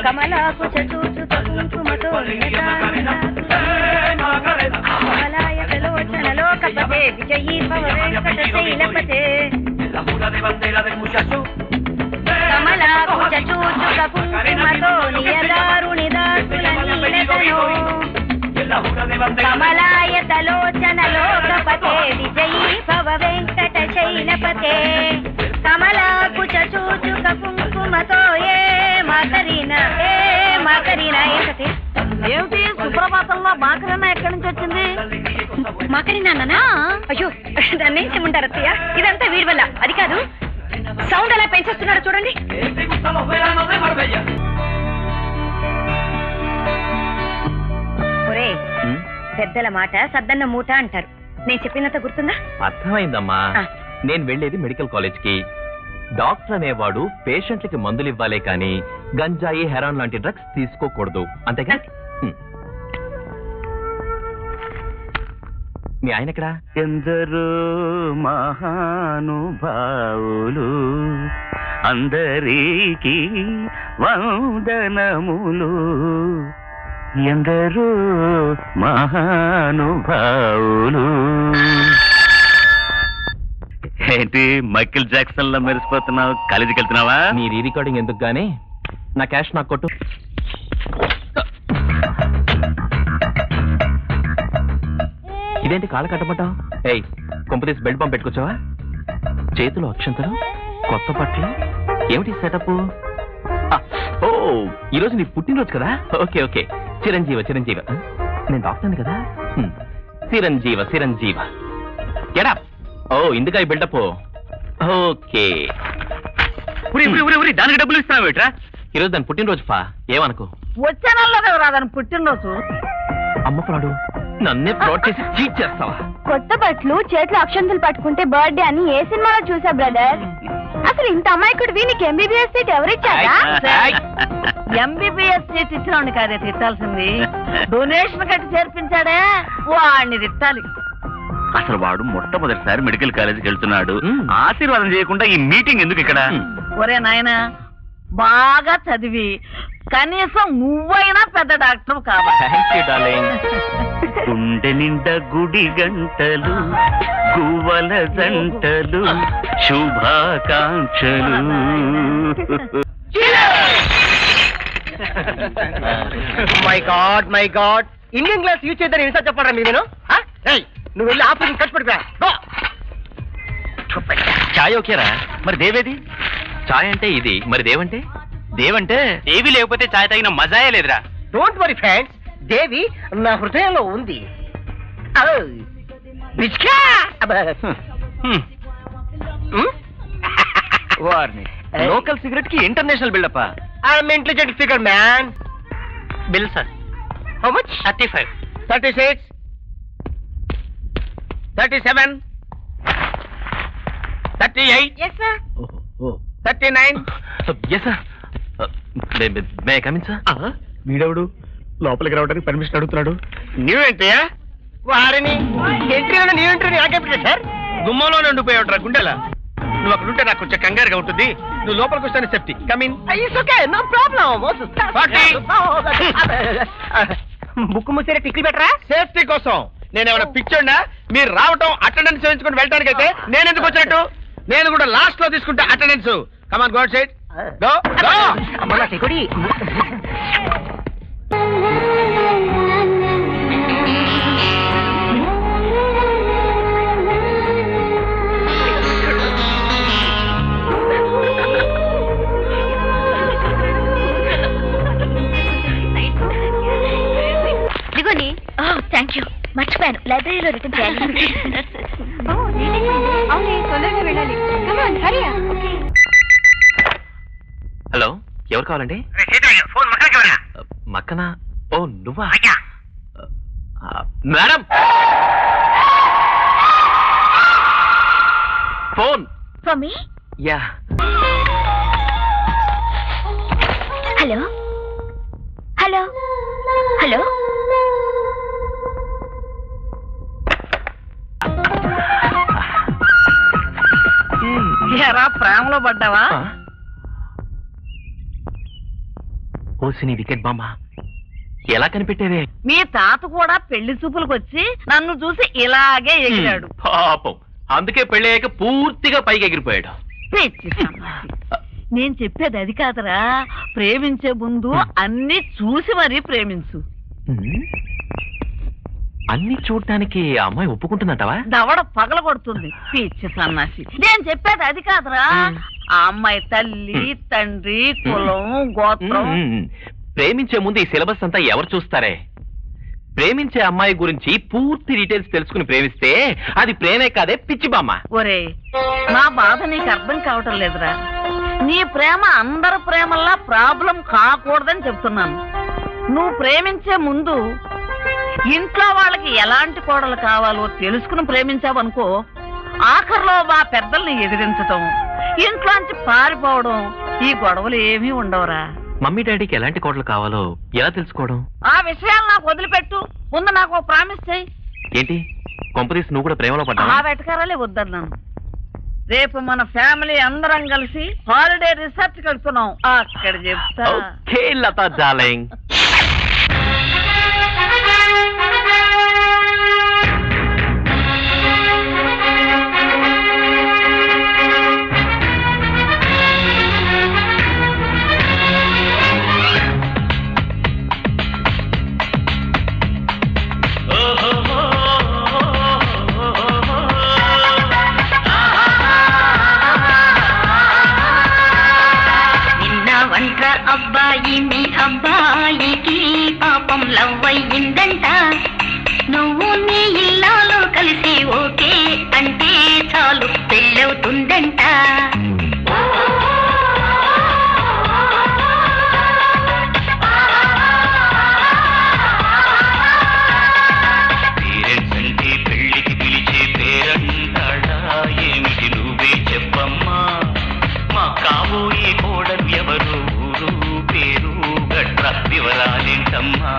కమలాకు చూచు కుంకుమతో కమలాయతలోచనలో కపతే విజయీ భవ వెంకట శైలపతే కమలాకు చూచు కుంకుమతో నియదారుని దాసుల నీలతనో కమలాయతలోచనలో కపతే విజయీ భవ వెంకట శైలపతే కమలాకు చూచు కుంకుమతో ఏ మాకరీనా ఏకతే. ఏమిటి సుప్రభాతంలో మాకరీనా ఎక్కడి నుంచి వచ్చింది? మాకరీనా? అయ్యో దాన్ని ఏం చేయమంటారు అత్తయ్య, ఇదంతా వీడి వల్ల. అది కాదు, సౌండ్ అలా పెంచేస్తున్నాడు చూడండి. ఒరే, పెద్దల మాట సద్దన్న మూట అంటారు. నేను చెప్పినంత గుర్తుందా? అర్థమైందమ్మా. నేను వెళ్ళేది మెడికల్ కాలేజ్ కి. డాక్టర్ అనేవాడు పేషెంట్లకి మందులు ఇవ్వాలే కానీ గంజాయి, హెరాన్ లాంటి డ్రగ్స్ తీసుకోకూడదు, అంతేగా? మీ ఆయన ఎక్కడా? ఎందరో మహానుభావులు అందరికీ వందనములు, ఎందరో మహానుభావులు. ఏంటి మైకిల్ జాక్సన్ లో మెరిసిపోతున్నావు? కాలేజీకి వెళ్తున్నావా? నీ రీ రికార్డింగ్ ఎందుకు గానీ నా క్యాష్ నాకు కొట్టు. ఇదేంటి కాళ్ళ కట్టబడ్డా? ఏయ్, కొంపతీసి బెల్ట్ పంప్ పెట్టుకొచ్చావా? చేతిలో అక్షంతలు, కొత్త బట్టలు, ఏమిటి సెటప్? ఓ, ఈరోజు నీ పుట్టినరోజు కదా? Okay okay. చిరంజీవ చిరంజీవ. నేను డాక్టర్ని కదా. చిరంజీవ చిరంజీవ. ఎడా? ఓ, ఇందుక ఈ బిల్డప్. ఓకే. దానికి డబ్బులు ఇస్తున్నావు ఏట్రా? ఈరోజు దాని పుట్టినరోజు ఫా, ఏమనుకో. వచ్చే నెలలో కదా దాని పుట్టినరోజు. అమ్మ ప్రాడు, నన్నే ఫ్రాడ్ చేసి చీట్ చేస్తావా? కొత్త బట్టలు, చేతిలో అక్షంతలు పట్టుకుంటే బర్త్డే అని ఏ సినిమాలో చూసా బ్రదర్. అసలు ఇంత అమాయకుడు నీకు ఎంబీబీఎస్ సీట్ ఎవరిచ్చారా? ఎంబీబీఎస్ సీట్ ఇచ్చినోడిని కాదే తిట్టాల్సింది, డొనేషన్ కట్టి చేర్పించాడే వాడిని తిట్టాలి. అసలు వాడు మొట్టమొదటిసారి మెడికల్ కాలేజీకి వెళ్తున్నాడు. ఆశీర్వాదం చేయకుండా ఈ మీటింగ్ ఎందుకు ఇక్కడ? ఒరే నాయనా, బాగా చదివి కనీసం నువ్వైనా పెద్ద డాక్టర్ కావాలి. గుండె నిండా గుడి గంటలు, గువ్వల జంటలు, శుభాకాంక్షలు. My God my God, Indian glass use చేద్దాం ఇన్సా చెప్పరా మీరు? నువ్వు వెళ్ళి ఆఫీస్ ఖర్చు పడిపోయా. చాయ్ ఓకేరా, మరి దేవేది? చాయ్ అంటే ఇది, మరి దేవంటే? దేవంటే దేవి లేకపోతే చాయ్ తాగిన మజాయే లేదురా. డోంట్ వరీ ఫ్రెండ్స్, దేవి నా హృదయంలో ఉంది. వారిని లోకల్ సిగరెట్ కి international buildup. I'm intelligent figure man. Bill sir. How much? 35, 36, 37, 38, Yes sir. 39. Yes sir. May I come in sir? వీడెవడు లోపలికి రావడానికి పర్మిషన్ అడుగుతున్నాడు? నీవేంటయ్యా? వారిని ఎంట్రీ నీవేంట్రీ నాకే పెట్టా సార్. గుమ్మంలోనే ఉండిపోయావుట్రా గుండెలా. నువ్వు అక్కడ ఉంటే నాకు కొంచెం కంగారుగా ఉంటుంది. నువ్వు లోపలికి వస్తానే సేఫ్టీ. కమిన్. No problem. బుక్ ముసేరే టిక్కి పెట్టరా? సేఫ్టీ కోసం. నేనేమైనా పిచ్చోడినా? మీరు రావటం అటెండెన్స్ చేయించుకుని వెళ్ళడానికి అయితే నేను ఎందుకు వచ్చినట్టు? నేను కూడా లాస్ట్ లో తీసుకుంటా attendance. Come on go out side. Go go. అమ్మలా చెకుడి. ఇదిగోని. థ్యాంక్ యూ, మర్చిపోయాను లైబ్రరీలో రిటర్న్ చేయాలి. తొందరగా వెళ్ళాలి. హలో, ఎవరు కావాలండి? మక్కనా? ఓ నువ్వా? Madam, phone. For me? Yeah. Hello hello hello. ఎరా ప్రేమలో పడ్డావా? ఓసిని వికెట్ బామ్మ ఎలా కనిపెట్టేవే? మీ తాత కూడా పెళ్లి చూపులకు వచ్చి నన్ను చూసి ఇలాగే ఎగిరాడు. పాపం అందుకే పెళ్ళయ్యాక పూర్తిగా పైకి ఎగిరిపోయాడు. పిచ్చి సన్నాసి. నేను చెప్పేది అది కాదురా, ప్రేమించే ముందు అన్ని చూసి మరీ ప్రేమించు. అన్ని చూడటానికి ఆ అమ్మాయి ఒప్పుకుంటుందంటావా? దవడ పగల కొడుతుంది. పిచ్చి సన్నాసి. నేను చెప్పేది అది కాదురా, ఆ అమ్మాయి తల్లి తండ్రి కులం గోత్రం. ప్రేమించే ముందు ఈ సిలబస్ అంతా ఎవరు చూస్తారే? ప్రేమించే అమ్మాయి గురించి పూర్తి డీటెయిల్స్ తెలుసుకుని ప్రేమిస్తే అది ప్రేమే కాదే పిచ్చి బామ్మ. ఒరే, నా బాధ నీకు అర్థం కావటం లేదురా. నీ ప్రేమ అందరి ప్రేమల్లా ప్రాబ్లం కాకూడదని చెప్తున్నాను. నువ్వు ప్రేమించే ముందు ఇంట్లో వాళ్ళకి ఎలాంటి కోడలు కావాలో తెలుసుకుని ప్రేమించావనుకో, ఆఖరిలో మా పెద్దల్ని ఎదిరించటం, ఇంట్లోంచి పారిపోవడం, ఈ గొడవలు ఏమీ ఉండవురా. మమ్మీ డాడీకి ఎలాంటి కోడలు కావాలో ఎలా తెలుసుకోవడం? ఆ విషయాలు నాకు వదిలిపెట్టు. ముందు నాకు ప్రామిస్ చెయ్యి. ఏంటి కొంపదీసి నువ్వు కూడా ప్రేమలో ఆ పడ్డావా? వెటకారాలే వద్దన్నాను. రేపు మన ఫ్యామిలీ అందరం కలిసి హాలిడే రిసార్ట్ కి వెళ్తున్నాం. అక్కడ చెప్తా. Okay Lata darling. అబ్బాయి మీ అబ్బాయికి పాపం లవ్ అయ్యిందంట. నువ్వు నీ ఇల్లాలో కలిసి ఓకే అంటే చాలు పెళ్ళవుతుందంట. పేరెంట్స్ అంటే పెళ్లికి పిలిచే పేరంటాడా ఏమిటి నువ్వే చెప్పమ్మా. మా కాబోయే కోడలు ఎవరు, పేరు గట్ర వివరాలేంటమ్మా.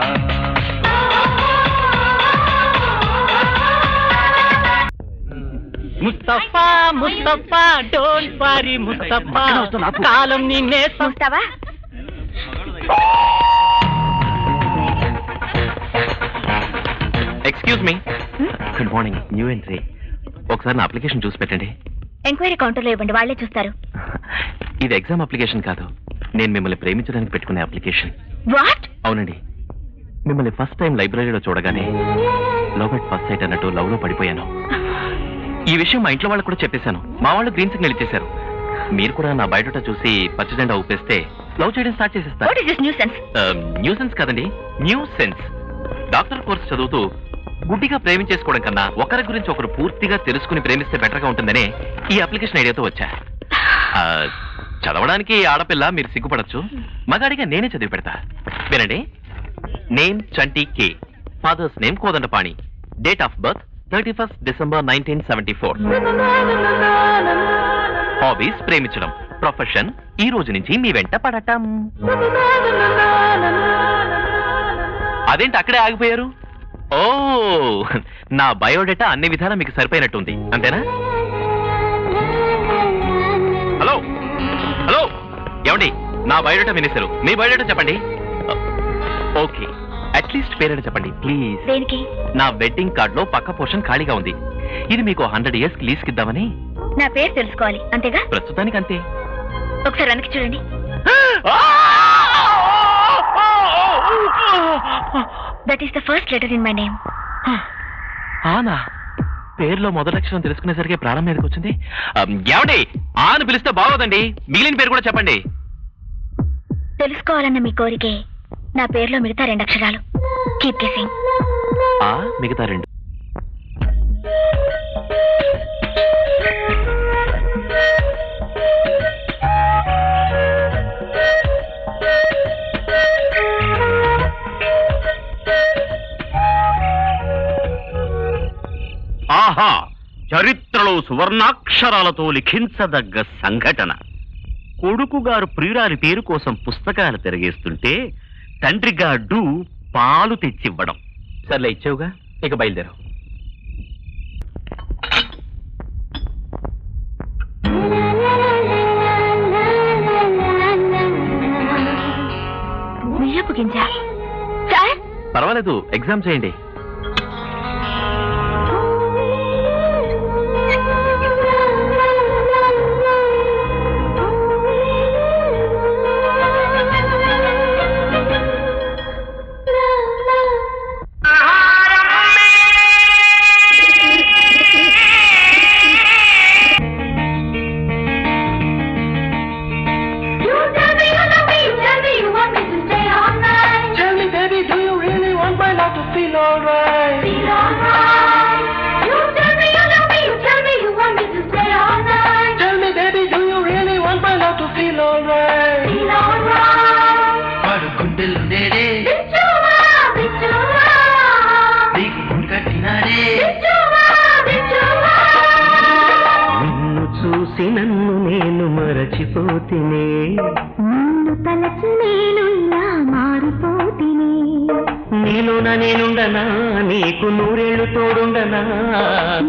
ముస్తఫా ముస్తఫా డోంట్ వరీ ముస్తఫా, కాలం నిన్నే చూస్తావా? Excuse me. Good morning. New entry. ఒకసారి నా అప్లికేషన్ చూసి పెట్టండి. ఎంక్వైరీ కౌంటర్లో ఇవ్వండి, వాళ్ళే చూస్తారు. ఇది ఎగ్జామ్ అప్లికేషన్ కాదు, నేను మిమ్మల్ని ప్రేమించడానికి పెట్టుకునే అప్లికేషన్. వాట్? అవునండి, మిమ్మల్ని ఫస్ట్ టైం లైబ్రరీలో చూడగానే లవ్ ఎట్ ఫస్ట్ సైట్ అన్నట్టు లవ్ లో పడిపోయాను. ఈ విషయం మా ఇంట్లో వాళ్ళకి కూడా చెప్పేశాను. మా వాళ్ళు గ్రీన్ సిగ్నల్ ఇచ్చేశారు. మీరు కూడా నా బయోడేటా చూసి పచ్చజెండా ఊపేస్తే లవ్ చేయడం స్టార్ట్ చేసేస్తారు. What is this nuisance? Nuisance కాదండి, న్యూ సెన్స్. డాక్టర్ కోర్స్ చదువుతూ గుడ్డిగా ప్రేమించేసుకోవడం కన్నా ఒకరి గురించి ఒకరు పూర్తిగా తెలుసుకుని ప్రేమిస్తే బెటర్ గా ఉంటుందనే ఈ అప్లికేషన్ ఐడియాతో వచ్చా. చదవడానికి ఆడపిల్ల, మీరు సిగ్గుపడచ్చు. మగాడిగా నేనే చదివి పెడతా. వినండి. Name Chanti K, father's name Kodandapani, date of birth 31st December 1974. Hobbies ప్రేమించడం, ప్రొఫెషన్ ఈ రోజు నుంచి మీ వెంట పడటం. అదేంటి అక్కడే ఆగిపోయారు? ఓ, నా బయోడేటా అన్ని విధాలా మీకు సరిపోయినట్టుంది, అంతేనా? హలో హలో, ఏమండి, నా బయోడేటా వినేశారు. మీ బయోడేటా చెప్పండి. ఓకే, అట్లీస్ట్ పేరెంట్ చెప్పండి ప్లీజ్. దేనికి? నా వెడ్డింగ్ కార్డ్ లో పక్క పోర్షన్ ఖాళీగా ఉంది. ఇది మీకు 100 years లీజ్ కిద్దామని. నా పేరు తెలుసుకోవాలి, అంతేగా? ప్రస్తుతానికి అంతే. ఒకసారి వెనక్కి చూడండి. That is the first letter in my name. ఆనా? పేరులో మొదటి అక్షరం తెలుసుకునేసరికి ప్రారంభం మీదకి వచ్చింది. ఏమండి, ఆను పిలిస్తే బాగోదండి, మిగిలిన పేరు కూడా చెప్పండి. తెలుసుకోవాలన్న మీ కోరికే నా పేరులో మిగతా 2 అక్షరాలు. Keep guessing. ఆ మిగతా 2. ఆహా, చరిత్రలో సువర్ణాక్షరాలతో లిఖించదగ్గ సంఘటన. కొడుకుగారు ప్రియురాలి పేరు కోసం పుస్తకాలు తిరగేస్తుంటే తండ్రి గారు పాలు తెచ్చివ్వడం. సర్లే, ఇచ్చావుగా, ఇక బయలుదేరు. గింజ. సార్ పర్వాలేదు, ఎగ్జామ్ చేయండి. నిన్ను చూసి నన్ను నేను మరచిపోతినే, నిన్ను తలచి నేను ఇలా మారిపోతిని. నీలోన నేనుండనా, నీకు నూరేళ్లు తోడుండనా,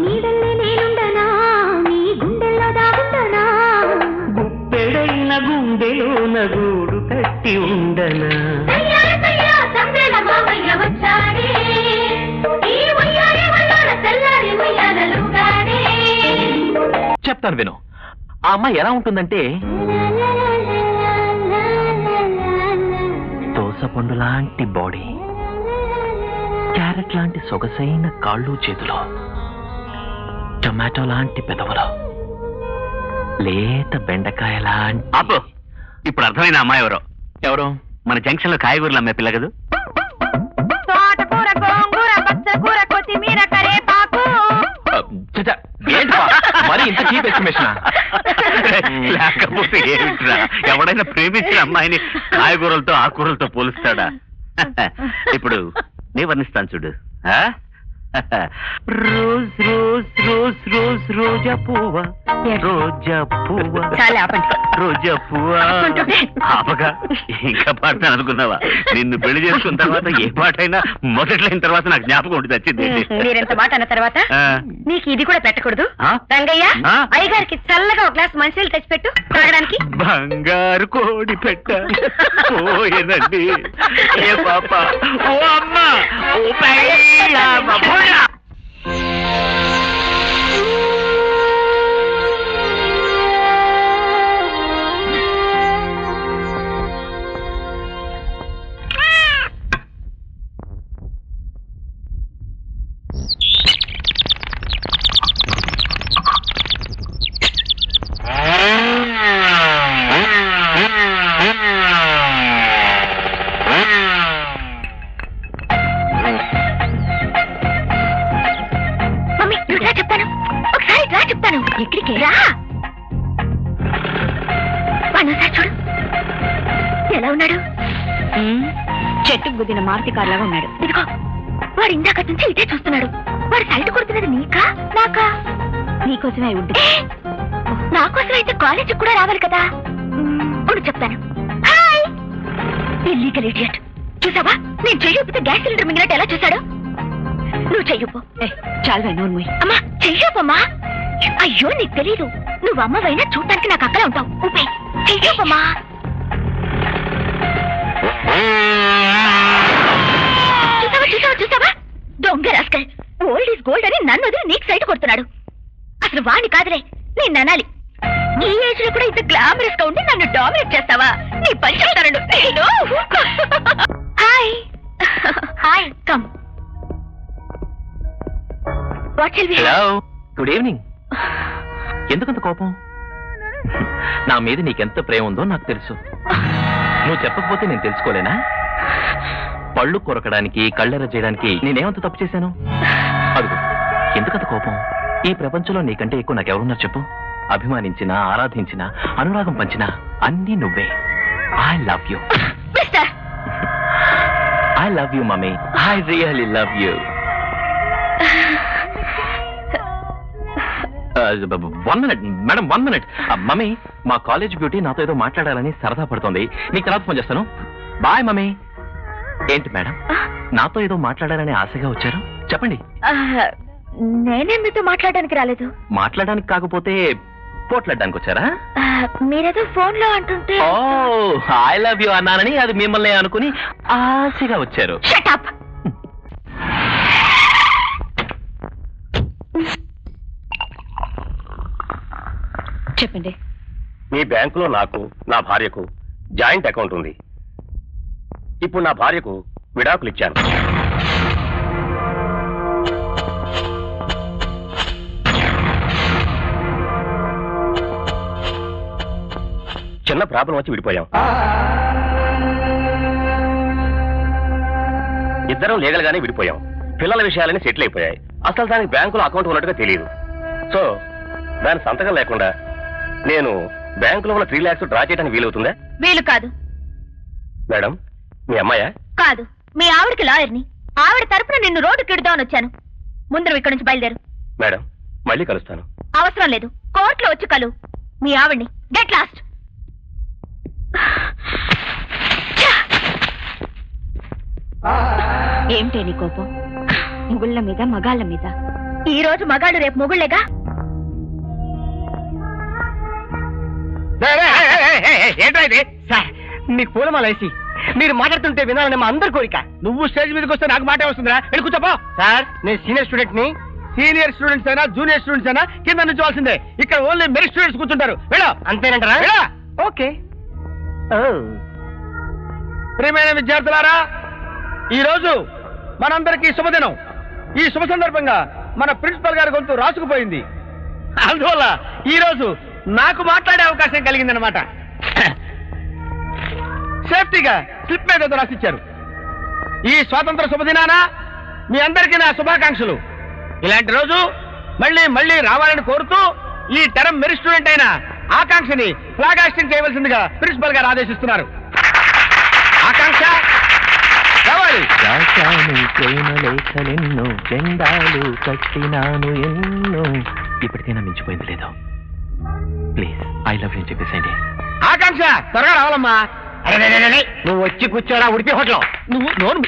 నీడల్లే నేనుండనా, నీ గుండెల్లో దాగుండనా, గుప్పెడైన గుండెలోన గూడు కట్టి ఉండనా. చెప్తాను విను. ఆ అమ్మాయి ఎలా ఉంటుందంటే దోసపండు లాంటి బాడీ, క్యారెట్ లాంటి సొగసైన కాళ్ళు చేతులు, టొమాటో లాంటి పెదవులు, లేత బెండకాయ లాంటి. అప్పు, ఇప్పుడు అర్థమైన అమ్మాయి ఎవరో? ఎవరు? మన జంక్షన్ లో కాయగూరలు అమ్మే పిల్ల కదూ? తోటకూర, గోంగూర, పచ్చకూర, కొత్తిమీర, కరేపాకు. చచ్చా, ఏంటి బా? మరి ఇంత చీప్ ఎస్టిమేషన్? లేకపోతే ఏమిట్రా, ఎవడైనా ప్రేమించిన అమ్మాయిని కాయగూరలతో ఆకుకూరలతో పోలుస్తాడా? ఇప్పుడు నీ వర్ణిస్తాను చూడు. రోజ్ రోజ్ రోజ్ రోజ్ రోజా పువ్వా, రోజా పువ్వా, చాలా ఆపండి. రోజా పువ్వా. ఆపగా ఇంకా పాడతాను అనుకున్నావా? నిన్ను పెళ్లి చేసుకున్న తర్వాత ఏ పాటైనా మొదట్లైన తర్వాత నాకు జ్ఞాపకం ఉంటుంది వచ్చింది. మీరెంత మాట అన్న తర్వాత నీకు ఇది కూడా పెట్టకూడదు. ఆ? రంగయ్య, ఆ? అయ్యగారికి చల్లగా ఒక గ్లాస్ మంచినీళ్ళు తెచ్చిపెట్టు తాగడానికి. బంగారు కోడి పెట్ట పోయేదండి ఏ పాప, ఓ అమ్మ, ఓ పైలామ భోజ. మమ్మీ, నువ్వు రా చెప్తాను. ఒకసారి రా చెప్తాను. ఎక్కడికి రా? వాడిని ఒకసారి చూడు, ఎలా ఉన్నాడు? చెట్టు గుద్దిన మారుతి కార్లాగా ఉన్నాడు. ఇదిగో, వాడు ఇందాక నుంచి ఇటే చూస్తున్నాడు. వాడు సైట్ కొడుతున్నది నీకా నాకా? నీకోసమే ఉంటుంది. నా కోసం అయితే కాలేజీకి కూడా రావాలి కదా. ఇప్పుడు చెప్తాను. Hi, illegal idiot. చూసావా, నేను చెయ్యొప్పితే గ్యాస్ సిలిండర్ మింగినట్టు ఎలా చూశాడు? నువ్వు చెయ్యొప్పు. చాలా నోర్మోయ్. అమ్మా చెయ్యొప్పమ్మా. అయ్యో నీకు తెలీదు, నువ్వు అమ్మవైనా చూడటానికి నాకు అక్కడే ఉంటావు. ఊపే, చెయ్యొప్పమ్మా. చూసావా చూసావా చూసావా, దొంగ రాస్కల్. ఓల్డ్ ఈజ్ గోల్డ్ అని నన్ను వదిలి నీకు సైట్ కొడుతున్నాడు. అసలు వాణ్ణి కాదులే, నేను అనాలి. ఈ ఏజ్ లో కూడా ఇంత గ్లామరస్ గా ఉండి నన్ను డామినేట్ చేస్తావా? నీ పని చెప్తాను. Hi hi, come. What shall we have? Hello, good evening. ఎందుకంత కోపం? నా మీద నీకెంత ప్రేమ ఉందో నాకు తెలుసు. నువ్వు చెప్పకపోతే నేను తెలుసుకోలేనా? పళ్ళు కొరకడానికి, కళ్ళెర చేయడానికి నేనేమంత తప్పు చేశాను? అదుగు, ఎందుకంత కోపం? ఈ ప్రపంచంలో నీకంటే ఎక్కువ నాకెవరున్నారు చెప్పు? అభిమానించినా, ఆరాధించినా, అనురాగం పంచినా అన్నీ నువ్వే. I love you mister. I love you mummy, I really love you. 1 minute madam, 1 minute. Mummy, మా కాలేజ్ బ్యూటీ నాతో ఏదో మాట్లాడాలని సరదా పడుతోంది. నీకు తర్వాత ఫోన్ చేస్తాను. Bye mummy. ఏంటి మేడం, నాతో ఏదో మాట్లాడాలని ఆశగా వచ్చారు? చెప్పండి. నేనే మీతో మాట్లాడడానికి రాలేదు. మాట్లాడడానికి కాకపోతే పోట్లాడడానికి వచ్చారా? మీరేదో ఫోన్ లో అంటుంటే ఓ ఐ లవ్ యూ అన్నానని అది మిమ్మల్ని అనుకుని ఆశగా వచ్చారు. Shut up. చెప్పండి. మీ బ్యాంకులో నాకు నా భార్యకు జాయింట్ అకౌంట్ ఉంది. ఇప్పుడు నా భార్యకు విడాకులు ఇచ్చాను. చిన్న ప్రాబ్లం వచ్చి విడిపోయాం. ఇద్దరం లీగల్ గానే విడిపోయాం. పిల్లల విషయాలని సెటిల్ అయిపోయాయి. అసలు దానికి బ్యాంకులో అకౌంట్ ఉన్నట్టుగా తెలియదు. సో దాని సంతకం లేకుండా నేను బ్యాంకులో ఉన్న 3 lakhs డ్రా చేయడానికి వీలవుతుందా? వీలు కాదు. మేడం, మీ అమ్మాయా? కాదు, మీ ఆవిడకి లాయర్ని. ఆవిడ తరపున నిన్ను రోడ్డుకి ఇడదామని వచ్చాను. ముందు నువ్వు ఇక్కడి నుంచి బయలుదేరు. మేడం, మళ్ళీ కలుస్తాను. అవసరం లేదు, కోర్టులో వచ్చి కలు మీ ఆవిడ్ని. Get lost. ఏమిటే నీ కోపం? ముగుళ్ళ మీద మగాళ్ళ మీద. ఈ రోజు మగాళ్ళు రేపు మొగుళ్ళేగా. ఏంటో ఇది సార్, మీకు పూలమాల వేసి మీరు మాట్లాడుతుంటే వినాలని మా అందరి కోరిక. నువ్వు స్టేజ్ మీదకి వస్తే నాకు మాటే వస్తుందిరా. వెళ్ళి కూర్చోపో. సార్, నేను సీనియర్ స్టూడెంట్ ని. సీనియర్ స్టూడెంట్స్ అయినా జూనియర్ స్టూడెంట్స్ అయినా కింద నుంచోవాల్సిందే. ఇక్కడ ఓన్లీ మెరిట్ స్టూడెంట్స్ కూర్చుంటారు. వెళ్ళా. అంతేనంటారా? ఓకే. ప్రియమైన విద్యార్థులారా, ఈ రోజు మనందరికీ శుభదినం. ఈ శుభ సందర్భంగా మన ప్రిన్సిపల్ గారి గొంతు రాసుకుపోయింది. అందువల్ల ఈ రోజు నాకు మాట్లాడే అవకాశం కలిగిందనమాట. సేఫ్టీగా స్లిప్ మీద ఏదో రాసిచ్చారు. ఈ స్వాతంత్ర శుభదినాన మీ అందరికీ నా శుభాకాంక్షలు. ఇలాంటి రోజు మళ్ళీ మళ్ళీ రావాలని కోరుతూ ఈ టర్మ్ మెరిట్ స్టూడెంట్ అయిన ఆకాంక్షని ఫ్లాగ్ హాస్టింగ్ చేయవలసిందిగా ప్రిన్సిపల్ గారు ఆదేశిస్తున్నారు. ఆకాంక్ష రావాలి. రాశాను ప్రేమ లేఖలెన్నో, జెండాలు కట్టినాను ఎన్నో. ఇప్పటికైనా మించిపోయింది లేదు. ప్లీజ్ ఐ లవ్ యూ చెప్పేసేయండి. ఆకాంక్ష త్వరగా రావాలమ్మా. నువ్వు వచ్చి కూర్చోరా ఉడిపి హోటల్. నువ్వు నోరు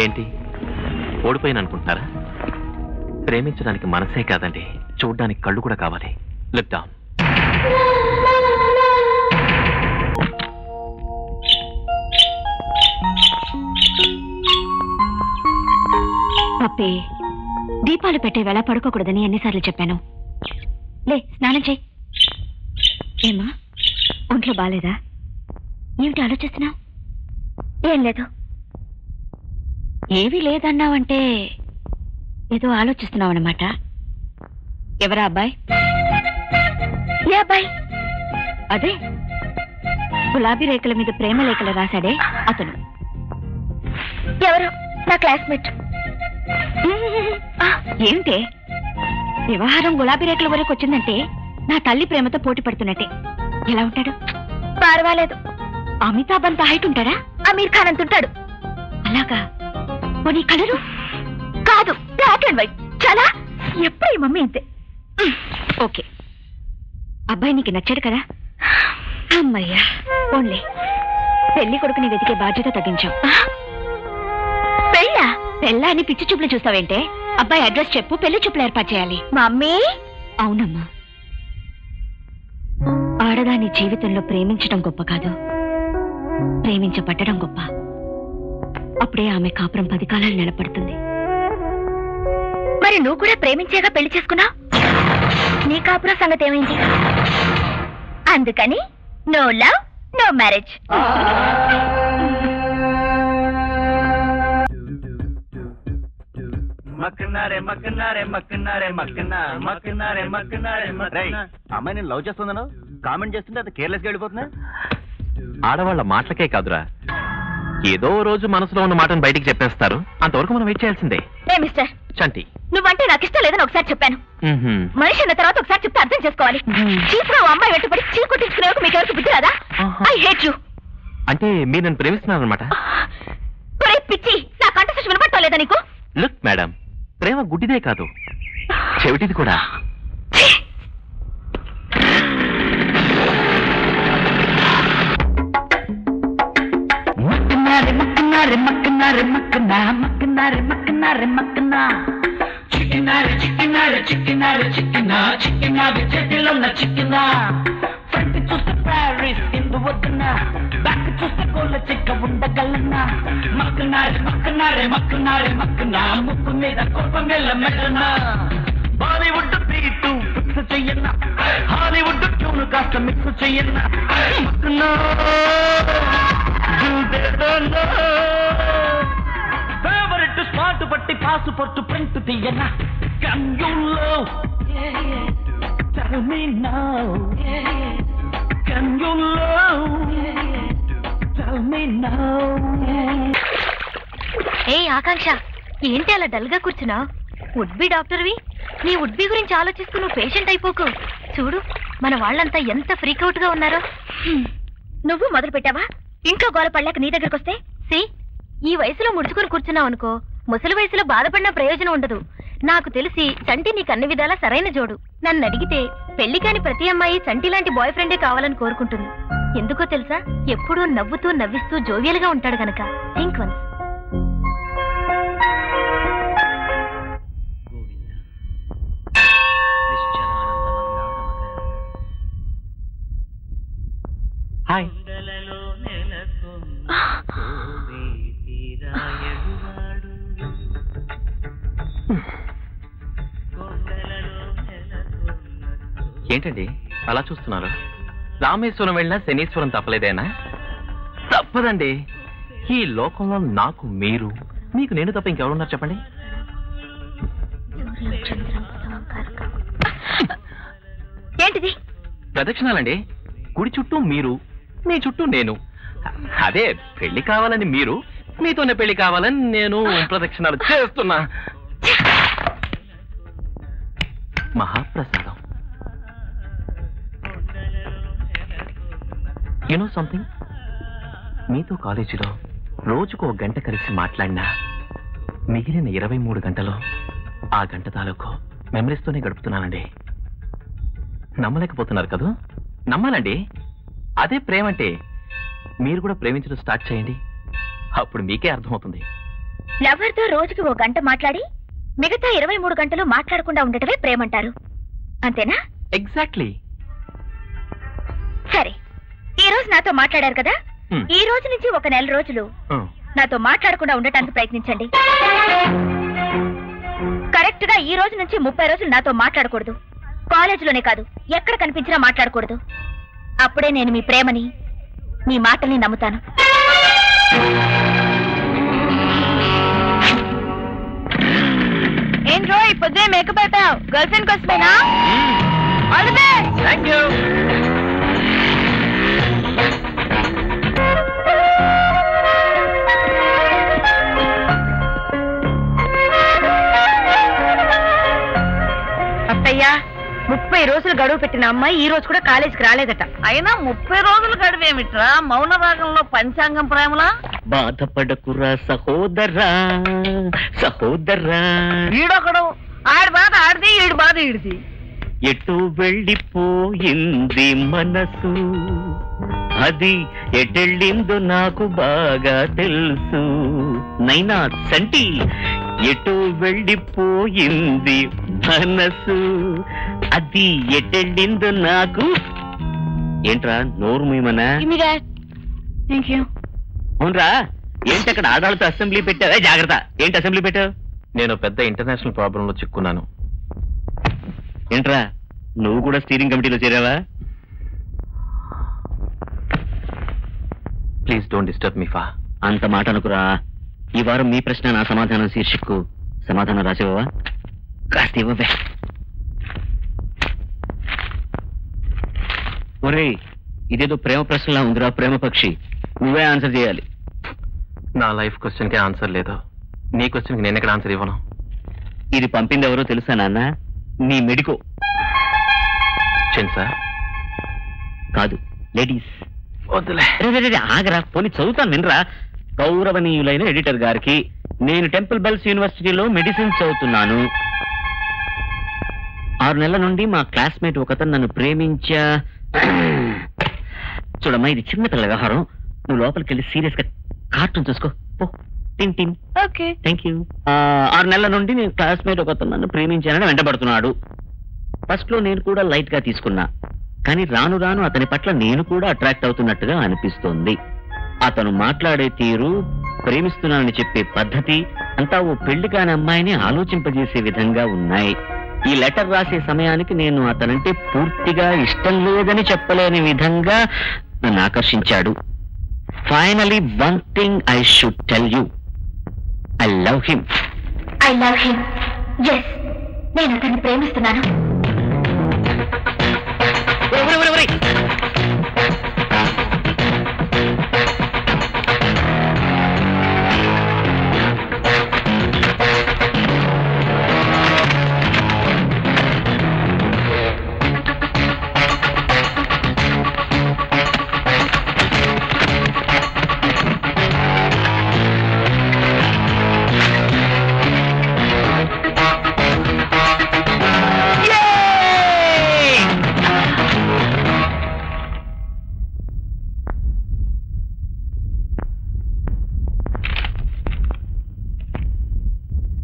ఏంటి ఓడిపోయిన అనుకుంటున్నారా? ప్రేమించడానికి మనసే కాదండి, చూడ్డానికి కళ్ళు కూడా కావాలి. Look down. పప్పి, దీపాలు పెట్టే వేళ పడుకోకూడదని ఎన్నిసార్లు చెప్పాను. లే, స్నానం చెయ్యి. ఏమా, ఒంట్లో బాలేదా? ఏమిటి ఆలోచిస్తున్నావు? ఏం లేదు. ఏమీ లేదన్నావంటే ఏదో ఆలోచిస్తున్నావు అన్నమాట. ఎవరా అబ్బాయి? ఏ అబ్బాయి? అదే గులాబీ రేఖల మీద ప్రేమ లేఖలు రాశాడే అతను. ఎవరు? నా క్లాస్మేట్. ఏమిటే వ్యవహారం గులాబీ రేఖల వరకు వచ్చిందంటే నా తల్లి ప్రేమతో పోటీ పడుతున్నట్టే. ఎలా ఉంటాడు? పర్వాలేదు. అమితాబ్ అంత హైట్ ఉంటాడా? అమీర్ ఖాన్ అంత ఉంటాడు. అలాగా? నీ కలరు? కాదు, బ్లాక్ అండ్ వైట్. చాలా ఎప్పుడు ఈ మమ్మీ అంతే. ఓకే, అబ్బాయి నీకు నచ్చాడు కదా? అమ్మయ్యా, ఓన్లీ పెళ్లి కొడుకుని వెతికే బాధ్యత తగ్గించావు. పెళ్ళా? పెళ్ళా అని పిచ్చి చూపులు చూస్తావేంటే? అబ్బాయి అడ్రస్ చెప్పు, పెళ్లి చూపులు ఏర్పాటు చేయాలి. మమ్మీ? అవునమ్మా. ఆడదాని జీవితంలో ప్రేమించడం గొప్ప కాదు, ప్రేమించబట్టడం గొప్ప. అప్పుడే ఆమె కాపురం 10 కాలాలు నిలబడుతుంది. మరి నువ్వు కూడా ప్రేమించేగా పెళ్లి చేసుకున్నావు. నీ కాపురం సంగతి ఏమైంది? అందుకని నో లవ్ నో మ్యారేజ్. అమ్మాయి నేను లవ్ చేస్తున్నాను కామెంట్ చేస్తుంటే అది కేర్లెస్ గా వెళ్ళిపోతున్నా. ఆడవాళ్ళ మాటలకే కాదురా, ఏదో రోజు మనసులో ఉన్న మాటను బయటికి చెప్పేస్తారు. అంతవరకు మనం వెయిట్ చేయాల్సిందే. మిస్టర్ చంటి, నువ్వంటే నాకు ఇష్టం లేదని ఒకసారి చెప్పాను. మ్హూ. మనిషి అన్న తర్వాత ఒకసారి చెప్తే అర్థం చేసుకోవాలి. చీపుగా ఓ అమ్మాయి వెంటపడి చీ కొట్టించుకునే వరకు మీకు ఎవరికి బుద్ధి రాదా? ఆహా. I hate you. అంటే మీరు నన్ను ప్రేమిస్తున్నారనమాట. పిచ్చి, నా కంఠశిష వినపడటం లేదా నీకు? లుక్ మేడం, ప్రేమ గుడ్డిదే కాదు, చెవిటిది కూడా. ఛీ! బాలీవుడ్ బీటు ఫిక్స్ చెయ్యన్న, హాలీవుడ్ ట్యూన్ కాస్త మిక్స్ చెయ్యన్న. ఫేవరెట్ స్పాట్ బట్టి పాసుపట్టు ప్రింట్ తీయన్న. Can you love? Tell me now. Can you love? Tell me now. ఏ ఆకాంక్ష, ఏంటి అలా డల్ గా కూర్చున్నావు? వుడ్ బి డాక్టర్వి, నీ వుడ్ బి గురించి ఆలోచిస్తూ నువ్వు పేషెంట్ అయిపోకు. చూడు మన వాళ్ళంతా ఎంత ఫ్రీకౌట్ గా ఉన్నారో. నువ్వు మొదలు పెట్టావా? ఇంట్లో గోల పడలేక నీ దగ్గరకు వస్తే ఈ వయసులో ముడుచుకుని కూర్చున్నావు అనుకో, ముసలి వయసులో బాధపడిన ప్రయోజనం ఉండదు. నాకు తెలిసి చంటి నీకు అన్ని విధాలా సరైన జోడు. నన్ను అడిగితే పెళ్లి కాని ప్రతి అమ్మాయి చంటి లాంటి బాయ్ ఫ్రెండే కావాలని కోరుకుంటుంది. ఎందుకో తెలుసా? ఎప్పుడూ నవ్వుతూ నవ్విస్తూ జోవియల్ గా ఉంటాడు గనక. Think once. హాయ్. ఏంటండి అలా చూస్తున్నారు? రామేశ్వరం వెళ్ళినా శనీశ్వరం తప్పలేదేనా? తప్పదండి. ఈ లోకంలో నాకు మీరు, మీకు నేను తప్ప ఇంకెవరున్నారు చెప్పండి? ఏంటిది? ప్రదక్షిణాలండి. కుడి చుట్టూ మీరు, మీ చుట్టూ నేను. అదే పెళ్లి కావాలని మీరు, మీతోనే పెళ్లి కావాలని నేను ప్రదక్షిణాలు చేస్తున్నా. మహాప్రసాదం. You know something? మీతో కాలేజీలో రోజుకు 1 గంట కలిసి మాట్లాడినా మిగిలిన 23 గంటలు ఆ గంట తాలూకు మెమరీస్తోనే గడుపుతున్నానండి. నమ్మలేకపోతున్నారు కదా? నమ్మాలండి. అదే ప్రేమంటే. మీరు కూడా ప్రేమించడం స్టార్ట్ చేయండి, అప్పుడు మీకే అర్థమవుతుంది. లవర్తో రోజుకి 1 గంట మాట్లాడి మిగతా 23 గంటలు మాట్లాడకుండా ఉండటమే ప్రేమంటారు, అంతేనా? ఎగ్జాక్ట్లీ. సరే, ఈ రోజు నాతో మాట్లాడారు కదా, ఈ రోజు నుంచి 1 నెల రోజులు నాతో మాట్లాడకుండా ఉండటానికి ప్రయత్నించండి. కరెక్ట్ గా ఈ రోజు నుంచి 30 రోజులు నాతో మాట్లాడకూడదు. కాలేజీలోనే కాదు, ఎక్కడ కనిపించినా మాట్లాడకూడదు. అప్పుడే నేను మీ ప్రేమని, మీ మాటల్ని నమ్ముతాను. ఏం రోయ్, పొద్దునే మేకప్ పెట్టావు? గర్ల్ ఫ్రెండ్ కోసమేనా? All the best. Thank you. అత్తయ్యా, 30 రోజులు గడువు పెట్టిన అమ్మాయి ఈ రోజు కూడా కాలేజీకి రాలేదట. అయినా 30 రోజులు గడివేమిట్రా మౌన రాగంలో పంచాంగం ప్రేమలా? బాధపడకురా సహోదరా, సహోదరా. ఈడొకడు ఆడి బాధ ఆడిది, ఈడి బాధ ఈడిది. ఎటు వెళ్ళిపోయింది మనసు, అది ఎటెళ్ళిందో నాకు బాగా తెలుసు. నైనా సంటి, ఎటు వెళ్ళిపోయింది మనసు, అది ఎటెళ్ళిందో నాకు. ఏంట్రా నోరు మీమనా? అవునరా, ఏంటి అక్కడ ఆడాళ్ళతో అసెంబ్లీ పెట్టావా? జాగ్రత్త, ఏంటి అసెంబ్లీ పెట్టావు? నేను పెద్ద ఇంటర్నేషనల్ ప్రాబ్లం లో చిక్కున్నాను. ఏంట్రా నువ్వు కూడా స్టీరింగ్ కమిటీలో చేరావా? ప్లీజ్ డోంట్ డిస్టర్బ్ మీ ఫా. అంత మాట అనుకురా. ఈ వారం మీ ప్రశ్న నా సమాధానం శీర్షిక్కు సమాధానం రాసేవా? కాస్త ఇవ్వవే. ఒరేయ్, ఇదేదో ప్రేమ ప్రశ్నలా ఉందిరా ప్రేమ పక్షి. నువ్వే ఆన్సర్ చేయాలి. నా లైఫ్ క్వశ్చన్ కి ఆన్సర్ లేదు, నీ క్వశ్చన్ కి నేను ఎక్కడ ఆన్సర్ ఇవ్వను. ఇది పంపింది ఎవరో తెలుసా నాన్న? నీ మెడికో. చెన్సా కాదు, లేడీస్. వద్దులే. ఆగరా, పోనీ చదువుతాను వినరా. గౌరవనీయులైన ఎడిటర్ గారికి, నేను టెంపుల్ బెల్స్ యూనివర్సిటీలో మెడిసిన్ చదువుతున్నాను. 6 నెలల నుండి మా క్లాస్మేట్ ఒకతను నన్ను ప్రేమించా. చూడమ్మా, ఇది చిన్నపిల్ల వ్యవహారం. నువ్వు లోపలికి వెళ్ళి సీరియస్ గా కార్టూన్ చూసుకో. టిన్ టిన్. ఓకే. Thank you. 6 నెలల నుండి నేను క్లాస్మేట్ ఒకతను నన్ను ప్రేమించానని వెంటబడుతున్నాడు. ఫస్ట్ లో నేను కూడా లైట్ గా తీసుకున్నా, కానీ రాను రాను అతని పట్ల నేను కూడా అట్రాక్ట్ అవుతున్నట్టుగా అనిపిస్తోంది. అతను మాట్లాడే తీరు, ప్రేమిస్తున్నానని చెప్పే పద్ధతి అంతా ఓ పెళ్లి కాని అమ్మాయిని ఆలోచింపజేసే విధంగా ఉన్నాయి. ఈ లెటర్ రాసే సమయానికి నేను అతనంటే పూర్తిగా ఇష్టం లేదని చెప్పలేని విధంగా నన్ను ఆకర్షించాడు. Finally one thing I should tell you, I love him. I love him. Yes, నేను అతన్ని ప్రేమిస్తున్నాను.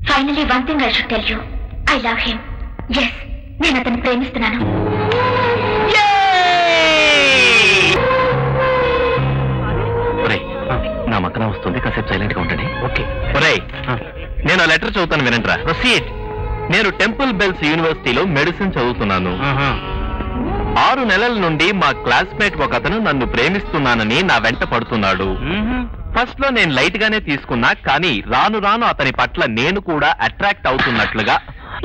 Finally one thing I should tell you, I love him. Yes, నేను అతన్ని ప్రేమిస్తున్నాను. నా మక్కన వస్తుంది, కాసేపు సైలెంట్ గా ఉండండి. ఓకే. నేను ఆ లెటర్ చదువుతాను, వినంట్రా. ప్రొసీడ్. నేను టెంపుల్ బెల్స్ యూనివర్సిటీలో మెడిసిన్ చదువుతున్నాను. 6 నెలల నుండి మా క్లాస్మేట్ ఒకతను నన్ను ప్రేమిస్తున్నానని నా వెంట పడుతున్నాడు. ఫస్ట్ లో నేను లైట్ గానే తీసుకున్నా, కానీ రాను రాను అతని పట్ల నేను కూడా అట్రాక్ట్ అవుతున్నట్లుగా.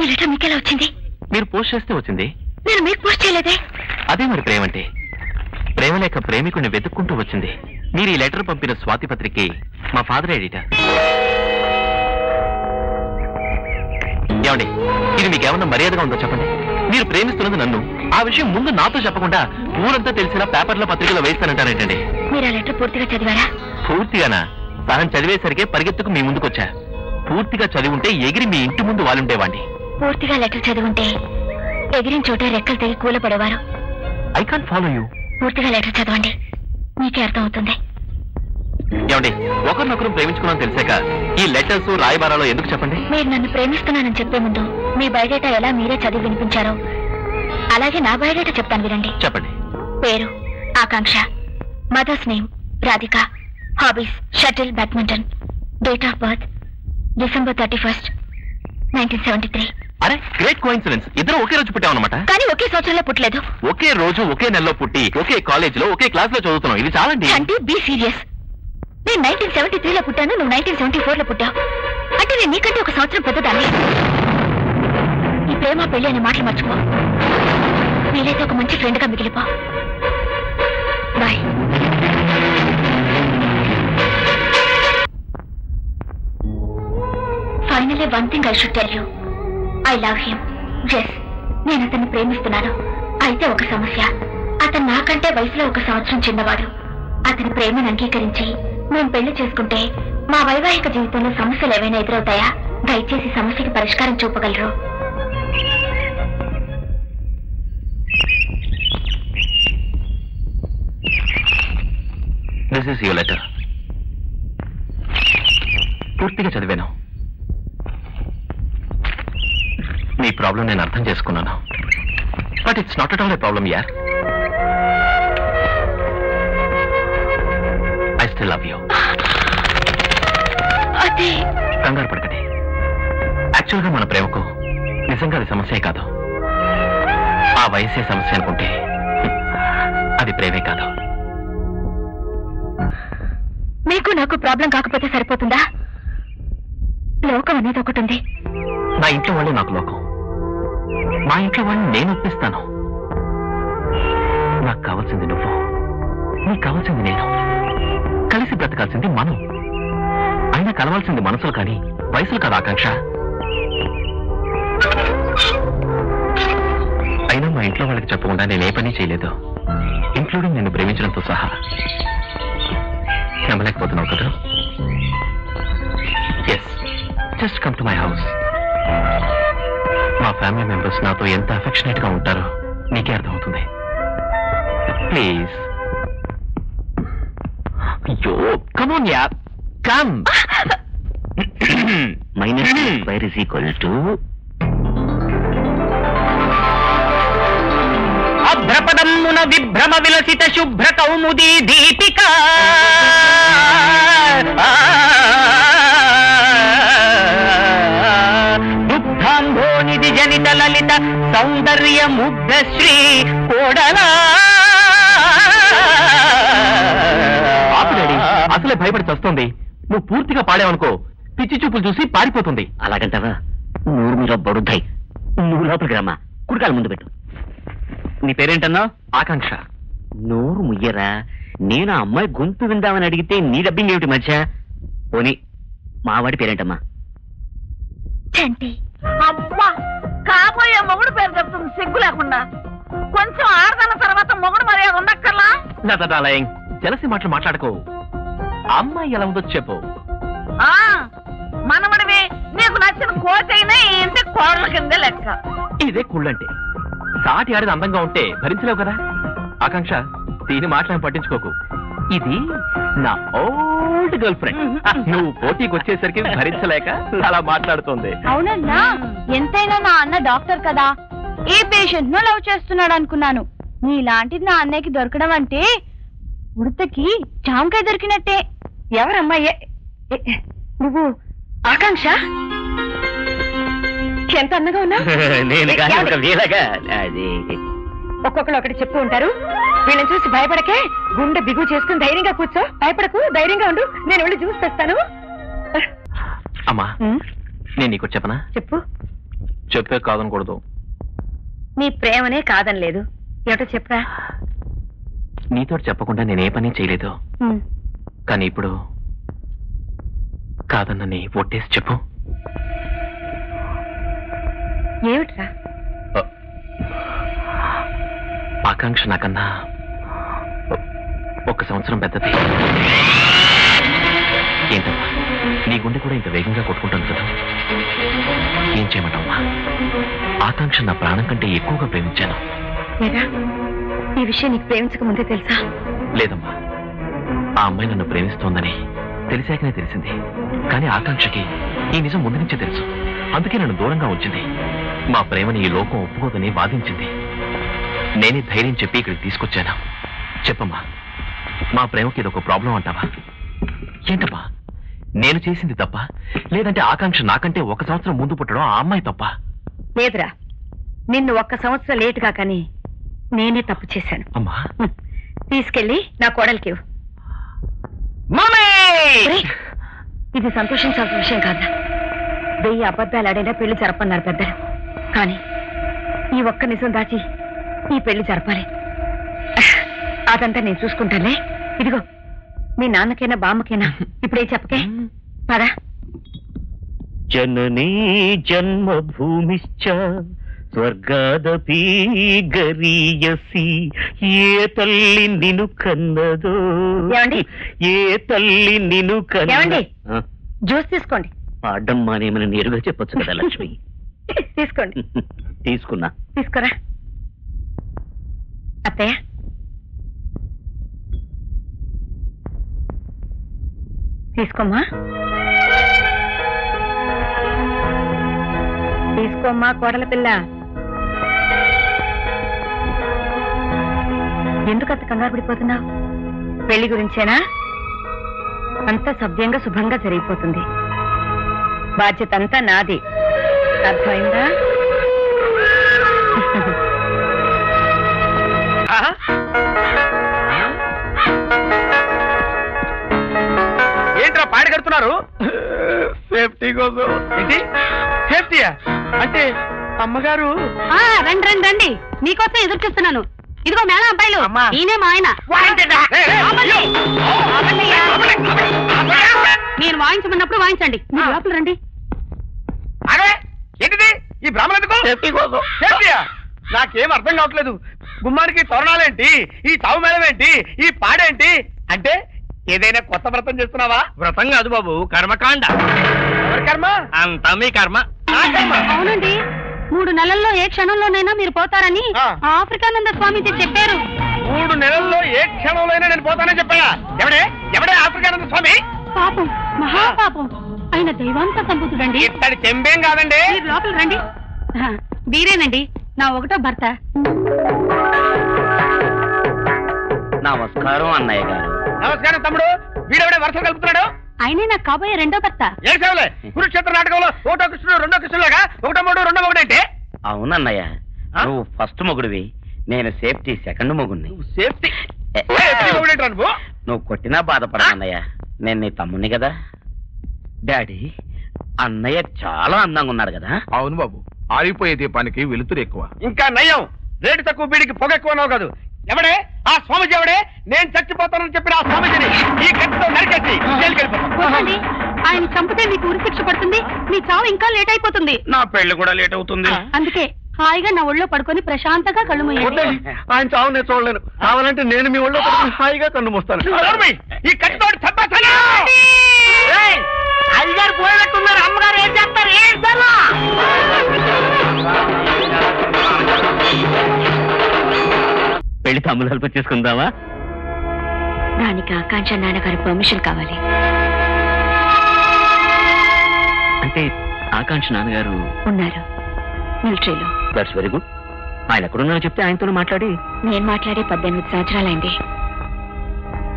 ఈ లెటర్ మీకెలా వచ్చింది? మీరు పోస్ట్ చేస్తే వచ్చింది. నేను మీకు పోస్ట్ చేయలేదే. అదే మరి ప్రేమంటే. ప్రేమ లేక ప్రేమికుని వెతుక్కుంటూ వచ్చింది. మీరు ఈ లెటర్ పంపిన స్వాతి పత్రికే మా ఫాదర్ ఎడిటర్. ఏమండి, ఇది మీకేమన్నా మర్యాదగా ఉందో చెప్పండి. మీరు ప్రేమిస్తున్నది నన్ను, ఆ విషయం ముందు నాతో చెప్పకుండా ఊరంతా తెలిసిన పేపర్ల పత్రికలో వేస్తానంటారేంటండి? మీరు ఆ లెటర్ పూర్తిగా చదివారా? పూర్తిగానా? సహం చదివేసరికే పరిగెత్తుకు మీ ముందుకొచ్చా. పూర్తిగా చదివి ఉంటే ఎగిరి మీ ఇంటి ముందు వాళ్ళుండేవాడిని. పూర్తిగా లెటర్ చదివుంటే ఎగిరిన చోట రెక్కలు తెగి కూలపడేవారు. I can't follow you. పూర్తిగా లెటర్ చదవండి, మీకే అర్థం అవుతుంది. ఏమండి, ఒకరినొకరు ప్రేమించుకున్నాం తెలిసాక ఈ లెటర్స్ రాయబారాలో ఎందుకు చెప్పండి? మీరు నన్ను ప్రేమిస్తున్నానని చెప్పే ముందు మీ బయోడేటా ఎలా మీరే చదివి వినిపించారో అలాగే నా బయోడేటా చెప్తాను, వినండి. చెప్పండి. పేరు Akanksha, mother's name Radhika, hobbies shuttle, badminton, date of birth December 31st, 1973. అరే, గ్రేట్ కోఇన్సిడెన్స్. ఇద్దరు ఒకే రోజు పుట్టామన్నమాట. కానీ ఒకే సంవత్సరంలో పుట్టలేదు. ఒకే రోజు ఒకే నెలలో పుట్టి ఒకే కాలేజ్ లో ఒకే క్లాస్ లో చదువుతున్నాం. ఇది చాలండి. అంటే బీ సీరియస్. నేను 1973 లో పుట్టాను, నువ్వు 1974 లో పుట్టావు. అంటే నేను నీకంటే ఒక సంవత్సరం పెద్దదాన్ని. ఈ ప్రేమ పెళ్లి అనే మాటలు మర్చిపో. వీలైతే ఒక మంచి ఫ్రెండ్ గా మిగిలిపో. Bye. Finally one thing I should tell you, I love him. Yes, నేను అతన్ని ప్రేమిస్తున్నాను. అయితే ఒక సమస్య, అతను నాకంటే వయసులో ఒక సంవత్సరం చిన్నవాడు. అతని ప్రేమను అంగీకరించి మేము పెళ్లి చేసుకుంటే మా వైవాహిక జీవితంలో సమస్యలు ఏమైనా ఎదురవుతాయా? దయచేసి సమస్యకి పరిష్కారం చూపగలరు? This is your letter. పూర్తిగా చదివాను. మీ ప్రాబ్లం నేను అర్థం చేసుకున్నాను. But it's not at all a problem యార్. I still love you. కంగారు పడకండి. యాక్చువల్గా మన ప్రేమకు నిజంగా అది సమస్యే కాదు. ఆ వయసే సమస్య అనుకుంటే అది ప్రేమే కాదు. మీకు నాకు ప్రాబ్లం కాకపోతే సరిపోతుందా? లోకం అనేది ఒకటి ఉంది. నా ఇంట్లో వాళ్ళు నాకు లోకం. మా ఇంట్లో వాళ్ళని నేను ఒప్పిస్తాను. నాకు కావాల్సింది నువ్వు, నీకు కావాల్సింది నేను. కలిసి బ్రతకాల్సింది మనం. అయినా కలవాల్సింది మనసులు కానీ వయసులు కాదు ఆకాంక్ష. మా ఇంట్లో వాళ్ళకి చెప్పకుండా నేను ఏ పని చేయలేదు, ఇంక్లూడింగ్ నిన్ను ప్రేమించడంతో సహా. నమ్మలేకపోతున్నావు కదా? Yes, just come to my house. మా ఫ్యామిలీ మెంబర్స్ నాతో ఎంత అఫెక్షనేట్ గా ఉంటారో నీకే అర్థమవుతుంది. ప్లీజ్. అయ్యో, come on ya, come. Minus square is equal to అభ్రపదమున విభ్రమ విలసిత శుభ్ర కౌముదీ దీపిక దుగ్ధాంభోనిధి జనిత లలిత సౌందర్య ముగ్ధ శ్రీ కోడలా. ఆపు డాడీ, అసలే భయపడి చస్తుంది. నువ్వు పూర్తిగా పాడావనుకో పిచ్చి చూపులు చూసి పారిపోతుంది. అలాగంటావా? నూరు మీద బడుద్దాయి. నువ్వు లోపలికి రమ్మా, కుడికాలు ముందు పెట్టు. నీ పేరేంటన్నావు? ఆకాంక్ష. నోరు ముయ్యరా. నేను ఆ అమ్మాయి గొంతు విందామని అడిగితే నీ డబ్బింగ్ ఏమిటి మధ్య? పోనీ మావాడి పేరేంటమ్మా? చంటి. అబ్బా, కాబోయే మొగుడు పేరు చెప్తుంది సిగ్గు లేకుండా. కొంచెం ఆడదన్న తర్వాత మొగుడు మర్యాద ఉండక్కర్లా? లతాలయం జలసి మాటలు మాట్లాడుకో. అమ్మాయి ఎలా ఉందో చెప్పు. ఆ, మనమడివి నీకు నచ్చిన కోచైనా ఈ ఇంటి కోడల కిందే లెక్క. ఇదే కుళ్ళంటే. సాటి ఆడది అందంగా ఉంటే భరించలేవు కదా. ఆకాంక్ష, దీని మాటలను పట్టించుకోకు. ఇది నా ఓల్డ్ గర్ల్ ఫ్రెండ్. నువ్వు పోటీకి వచ్చేసరికి భరించలేక అలా మాట్లాడుతుంది. అవునన్నా, ఎంతైనా నా అన్న డాక్టర్ కదా, ఏ పేషెంట్ ను లవ్ చేస్తున్నాడు అనుకున్నాను. నీలాంటిది నా అన్నయ్యకి దొరకడం అంటే ఉడతకి జామకాయ దొరికినట్టే. ఎవరమ్మా? నువ్వు ఆకాంక్ష? ఎంత అందంగా ఉన్నా. నేను కానీ ఒక వీలగా అది ఒక్కొక్కరు ఒకటి చెప్తూ ఉంటారు. వీళ్ళని చూసి భయపడకే, గుండె బిగు చేసుకుని ధైర్యంగా కూర్చో. భయపడకు, ధైర్యంగా ఉండు. నేను వెళ్ళి చూసి తెస్తాను. అమ్మా, నేను నీకు చెప్పనా? చెప్పు. చెప్పే కాదనకూడదు. నీ ప్రేమనే కాదనలేదు, ఏమిటో చెప్పరా. నీతో చెప్పకుండా నేనే పని చేయలేదు. కానీ ఇప్పుడు కాదన్నని ఒట్టేసి చెప్పు. ఏమిట్రా? ఆకాంక్ష నాకన్నా 1 సంవత్సరం పెద్దది. ఏంటమ్మా, నీ గుండె కూడా ఇంత వేగంగా కొట్టుకుంటుంది కదా. ఏం చేయమంటావమ్మా? ఆకాంక్ష నా ప్రాణం కంటే ఎక్కువగా ప్రేమించాను. ఈ విషయం నీకు ప్రేమించక ముందే తెలుసా? లేదమ్మా, ఆ అమ్మాయి నన్ను ప్రేమిస్తోందని తెలిసాకనే తెలిసింది. కానీ ఆకాంక్షకి ఈ నిజం ముందు నుంచే తెలుసు. అందుకే నన్ను దూరంగా ఉంచింది. మా ప్రేమని ఈ లోకం ఒప్పుకోదని వాదించింది. నేనే ధైర్యం చెప్పి ఇక్కడికి తీసుకొచ్చాను. చెప్పమ్మా, మా ప్రేమకి ఇదొక ప్రాబ్లం అంటావా? ఏంటమ్మా, నేను చేసింది తప్ప, లేదంటే ఆకాంక్ష నాకంటే 1 సంవత్సరం ముందు పుట్టడం ఆ అమ్మాయి తప్ప? లేదురా, నిన్ను 1 సంవత్సరం లేటుగా కానీ నేనే తప్పు చేశాను. అమ్మా, తీసుకెళ్ళి నా కోడలికి. ఇది సంతోషించాల్సిన విషయం కాదా? 1000 అబద్ధాలు ఆడైనా పెళ్లి జరపన్నారు పెద్దలు. కానీ ఈ ఒక్క నిజం దాచి ఈ పెళ్లి జరపాలి. అదంతా నేను చూసుకుంటానే. ఇదిగో, మీ నాన్నకైనా బామ్మకైనా ఇప్పుడే చెప్పకే. పదా. జననీ జన్మభూమిశ్చ స్వర్గాదపి గరీయసి. ఏ తల్లి నిన్ను కన్నదో, ఏమండి? ఏ తల్లి నిన్ను ఏమండి? కన్న. జ్యూస్ తీసుకోండి. పాడడం మానేమని నేరుగా చెప్పొచ్చు కదా లక్ష్మి. తీసుకోండి. తీసుకున్నా. తీసుకురా. అత్తయ్య, తీసుకోమ్మా. తీసుకోమ్మా కోడల పిల్ల. ఎందుకంత కంగారు పడిపోతున్నావు? పెళ్లి గురించేనా? అంతా సభ్యంగా శుభంగా జరిగిపోతుంది. బాధ్యత అంతా నాది. అర్థమైందా? ఏంట్రా పాడి కడుతున్నారు? సేఫ్టీ కోసం. ఏంటి సేఫ్టీయా? అంటే అమ్మగారు. రండి రండి రండి, నీకోసం ఎదురు చూస్తున్నాను. ఇదిగో మేళ అబ్బాయిలు, అమ్మా. ఈయనే మా ఆయన. నేను వాయించమన్నప్పుడు వాయించండి. మీరు లోపల రండి. అరే ఏంటిది? ఈ బ్రాహ్మణ ఎందుకు? సేఫ్టీ కోసం. సేఫ్టీయా? నాకేం అర్థం కావట్లేదు. గుమ్మానికి తోరణాలేంటి, ఈ చావు మేళం ఏంటి, ఈ పాడేంటి? అంటే ఏదైనా కొత్త వ్రతం చేస్తున్నావా? వ్రతం కాదు బాబు, కర్మకాండ. ఎవరి కర్మ? అంతా మీ కర్మ. అవునండి, 3 నెలల్లో ఏ క్షణంలోనైనా మీరు పోతారని ఆఫ్రికానంద స్వామీజీ చెప్పారు. 3 నెలల్లో ఏ క్షణంలో అయినా నేను పోతానని చెప్పాయా? ఎవడే ఆఫ్రికానంద స్వామి? పాపం, మహాపాపం. ఆయన దైవాంత సంబుద్ధుడండి. ఇత్తడి చెంబేం కాదండి. మీరు లోపల రండి. వీరేనండి నా 1వ భర్త. నమస్కారం అన్నయ్య గారు. నమస్కారం తమ్ముడు. వీడెవడే వరుస కలుపుతున్నాడు? ఆయనే నాకు కాబోయే 2వ భర్త. ఏడ్చేవలే, కురుక్షేత్ర నాటకంలో 1వ కృష్ణుడు 2వ కృష్ణులాగా 1వ 3 2వ 1 అంటే? అవునన్నయ్య, నువ్వు ఫస్ట్ మొగుడివి, నేను సేఫ్టీ సెకండ్ మొగుడిని. సేఫ్టీ నువ్వు కొట్టినా బాధపడన్నయ్య, నేను నీ తమ్ముడిని కదా. డాడీ, అన్నయ్య చాలా అందంగా ఉన్నాడు కదా. అవును బాబు, ఆరిపోయే దీపానికి వెలుతురు ఎక్కువ. ఇంకా నయం, రేటు తక్కువ బీడికి పొగ ఎక్కువ అన్నావు కాదు. ఎవడే ఆ స్వామిజీ? ఎవడే నేను చచ్చిపోతానని చెప్పిన ఆ స్వామిజీని ఈ కత్తితో నరికేసి వద్దండి, ఆయన చంపితే మీకు ఉరి శిక్ష పడుతుంది. మీ చావు ఇంకా లేట్ అయిపోతుంది. నా పెళ్లి కూడా లేట్ అవుతుంది. అందుకే హాయిగా నా ఒళ్ళో పడుకొని ప్రశాంతంగా కళ్ళు మూయండి. ఆయన చావు నేను చూడలేను. కావాలంటే నేను మీ ఒళ్ళో పడుకొని హాయిగా కన్ను మూస్తాను. ఈ కత్తితో చంపేస్తాను. అయ్యగారు పోయినట్టున్నారు, అమ్మగారు ఏం చేస్తారు? ఏం పెళ్లి తమ్ముళ్ళు చేసుకుందామా? దానికి ఆకాంక్ష నాన్నగారి పర్మిషన్ కావాలి. అంటే ఆకాంక్ష నాన్నగారు ఉన్నారు మిలిటరీలో. That's very good. ఆయన ఎక్కడున్నారో చెప్తే ఆయనతో మాట్లాడి. నేను మాట్లాడి 18 సంవత్సరాలైంది.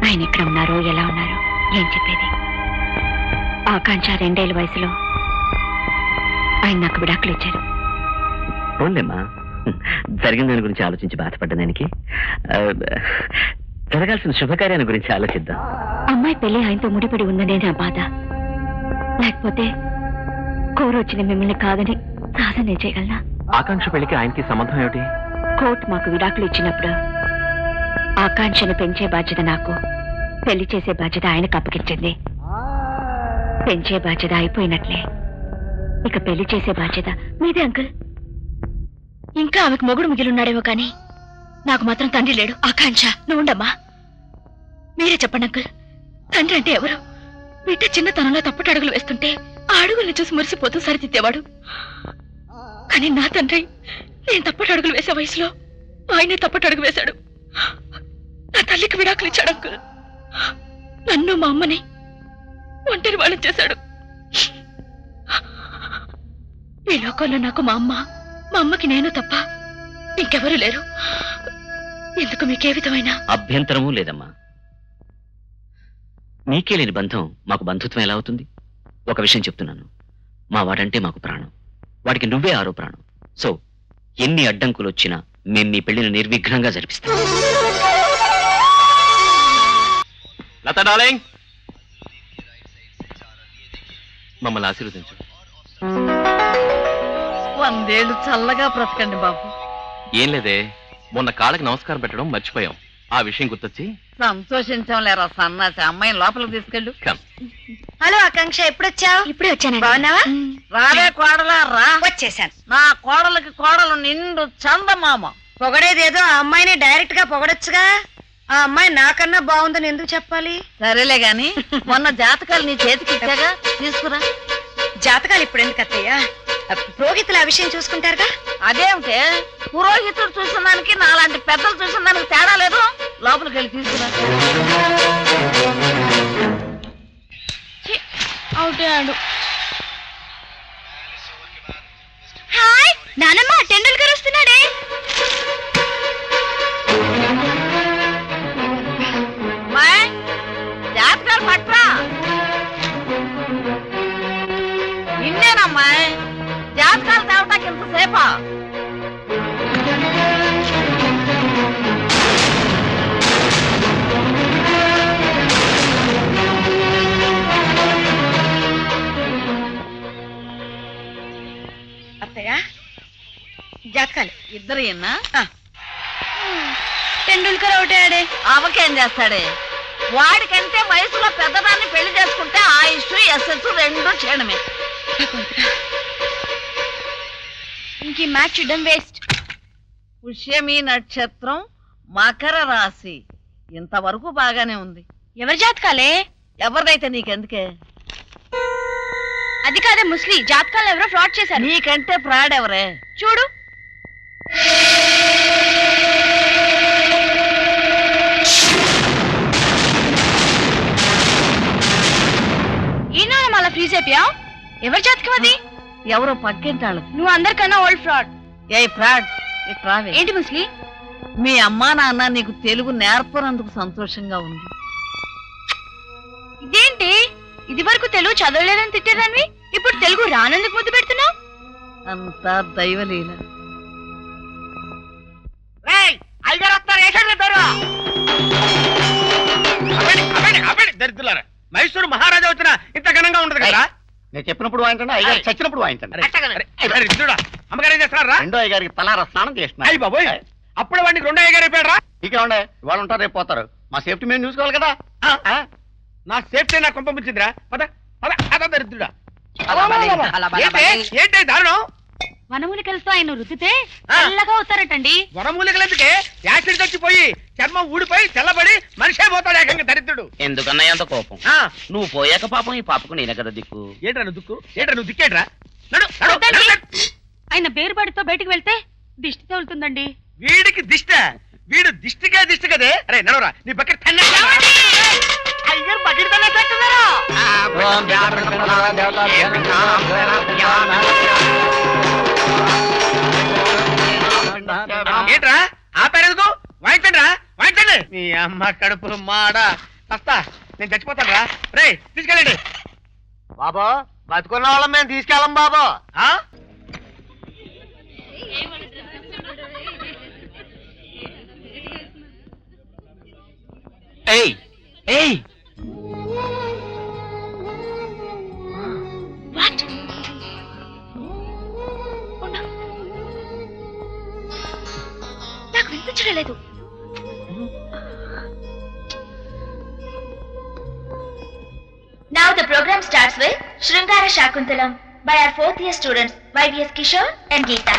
ఆయన ఎక్కడ ఉన్నారో, ఎలా ఉన్నారో ఏం చెప్పేది? ఆకాంక్ష 2 ఏళ్ల వయసులో ఆయన నాకు విడాకులు ఇచ్చారు. పోన్లేమ్మా, జరిగిన దాని గురించి ఆలోచించి బాధపడ్డదానికి జరగాల్సిన శుభకార్యాన్ని గురించి ఆలోచిద్దాం. అమ్మాయి పెళ్లి ఆయనతో ముడిపడి ఉందనే నా బాధ. లేకపోతే కోరొచ్చిన మిమ్మల్ని కాదని సాధన చేయగలనా? ఆకాంక్ష పెళ్లికి ఆయనకి సంబంధం ఏమిటి? కోర్టు మాకు విడాకులు ఇచ్చినప్పుడు ఆకాంక్షను పెంచే బాధ్యత నాకు, పెళ్లి చేసే బాధ్యత ఆయనకు అప్పగించింది. పెంచే బాధ్యత అయిపోయినట్లే, ఇక పెళ్లి చేసే బాధ్యత మీదే అంకుల్. ఇంకా ఆమెకు మొగుడు మిగిలిన్నాడేమో కానీ నాకు మాత్రం తండ్రి లేడు. ఆకాంక్ష, నువ్వు ఉండమ్మా. మీరే చెప్పండి అంకుల్, తండ్రి అంటే ఎవరు? బిడ్డ చిన్నతనంలో తప్పటి అడుగులు వేస్తుంటే ఆ అడుగుల్ని చూసి మురిసిపోతూ సరిదిద్దేవాడు. కానీ నా తండ్రి నేను తప్పటి అడుగులు వేసే వయసులో ఆయనే తప్పటి అడుగు వేశాడు. నా తల్లికి విడాకులు ఇచ్చాడు అంకుల్. నన్ను మా అమ్మని ఒంటరి వాళ్ళని చేశాడు. ఈ లోకంలో నాకు మా అమ్మకి నేను తప్ప ఇంకెవరూ లేరు. ఎందుకు మీకే విధమైన అభ్యంతరమూ లేదమ్మా. నీకే లేని బంధం మాకు బంధుత్వం ఎలా అవుతుంది? ఒక విషయం చెప్తున్నాను, మా వాడంటే మాకు ప్రాణం, వాడికి నువ్వే 6వ ప్రాణం. సో ఎన్ని అడ్డంకులు వచ్చినా మేం మీ పెళ్లిని నిర్విఘ్నంగా జరిపిస్తాం. లత డార్లింగ్, మమ్మల్ని ఆశీర్వదించు. 100 ఏళ్ళు చల్లగా బ్రతకండి బాబు. ఏం లేదే, మొన్న కాళ్ళకి నమస్కారం పెట్టడం మర్చిపోయాం. ఆ విషయం గుర్తొచ్చి సంతోషించాం లేరా సన్నాసి. అమ్మాయిని లోపలికి తీసుకెళ్ళు. హలో ఆకాంక్ష, ఎప్పుడొచ్చావు? ఇప్పుడే వచ్చాను. బాగున్నావా? రావే కోడలా రా. వచ్చేసాను. నా కోడలకి కోడలు నిండు చందమామ. పొగడేదేదో ఆ అమ్మాయిని డైరెక్ట్ గా పొగడొచ్చుగా. ఆ అమ్మాయి నాకన్నా బాగుందని ఎందుకు చెప్పాలి? సరేలే గాని మొన్న జాతకాలు నీ చేతికి ఇచ్చాగా, తీసుకురా. జాతకాలు ఇప్పుడు ఎందుకు అత్తయ్యా? పురోహితులు ఆ విషయం చూసుకుంటారుగా. అదేమిటే, పురోహితుడు చూసిన దానికి నాలాంటి పెద్దలు చూసిన దానికి తేడా లేదు. లోపలికి వెళ్ళి తీసుకురా. అవుతాడు. హాయ్ నానమ్మ, టెండూల్కర్ వస్తున్నాడే. జాతకాలు పట్రా. ఇన్నేనమ్మాయి జాతకాలు తేవటానికి ఇంతసేపా? అత్తయ్య, జాతకాలు ఇద్దరు ఇన్నా? టెండూల్కర్ అవుతాడే. అవకేం చేస్తాడే? వాడికంటే వయసులో పెద్దదాన్ని పెళ్లి చేసుకుంటే ఆయుష్ ఎస్ఎస్ 2 క్షీణమే. ఇంక మ్యాచ్ చూడడం వేస్ట్. పుష్యమి నక్షత్రం, మకర రాశి. ఇంతవరకు బాగానే ఉంది. ఎవరి జాతకాలే? ఎవరిదైతే నీకెందుకే? అది కాదే ముస్లి, జాతకాలు ఎవరో ఫ్రాడ్ చేశారు. నీకంటే ప్రాడ్ ఎవరే? చూడు. ఈయన మళ్ళా ఫ్రీజ్ అయిపోయావు. ఎవరి జాతకం అది? ఎవరో పక్కింటాళ్ళు. నువ్వు అందరికన్నా ఓల్డ్ ఫ్రాడ్. ఏ ఫ్రాడ్ ఇట్రావే. ఏంటి ముస్లి? మీ అమ్మా నాన్న నీకు తెలుగు నేర్పనందుకు సంతోషంగా ఉంది. ఇదేంటి, ఇది వరకు తెలుగు చదవలేదని తిట్టేదాన్ని, ఇప్పుడు తెలుగు రానందుకు ముద్దు పెడుతున్నావు? అంతా దైవలీల. దరిద్రులారా, మైసూరు మహారాజా వచ్చిన ఇంత ఘనంగా ఉండదు కదా. నేను చెప్పినప్పుడు వాయించండి, అయ్యగారు చచ్చినప్పుడు వాయించండి. అమ్మగారు ఏం చేస్తున్నారా? రెండో అయ్యగారికి తలారా స్నానం చేస్తున్నా. అయ్యి బాబోయ్, అప్పుడు వాడికి రెండో అయ్యగారు అయిపోయారా? ఇక ఉండే, ఇవాళ ఉంటారు రేపు పోతారు. మా సేఫ్టీ మేము చూసుకోవాలి కదా. నా సేఫ్టీ నా కొంప ముంచిందిరా. పద పద అద దరిద్రుడా. ఏంటి దారుణం? వనమూలికలతో ఆయన రుద్దితే తెల్లగా అవుతారటండి. వనమూలికలెందుకే? యాసిడ్ చచ్చిపోయి చర్మం ఊడిపోయి తెల్లబడి మనిషే పోతాడు ఏకంగా దరిద్రుడు. ఎందుకన్నా అంత కోపం? నువ్వు పోయాక పాపం ఈ పాపకు నేనే కదా దిక్కు. ఏంట్రా నువ్వు దిక్కు? ఏంట్రా నువ్వు దిక్కేట్రా? ఆయన బేరుబాటుతో బయటికి వెళ్తే దిష్టి తగులుతుందండి. వీడికి దిష్ట? వీడు దిష్టికే దిష్టి కదే. అరే నడవరా, నీ బకెట్ అయ్యారు బకెట్ ఏంట్రా ఆపారెందుకు? వాయించండి రా, వాయించండి. మీ అమ్మ కడుపులు మాడ వస్తా, నేను చచ్చిపోతాను రా. రే తీసుకెళ్ళండి బాబా. బతుకున్న వాళ్ళం మేము తీసుకెళ్ళం బాబా. ఏయ్ ఏయ్, నాకు వినిపించడం లేదు. Now the program starts with Sringara Shakuntalam by our 4th year students YVS Kishore and Geeta.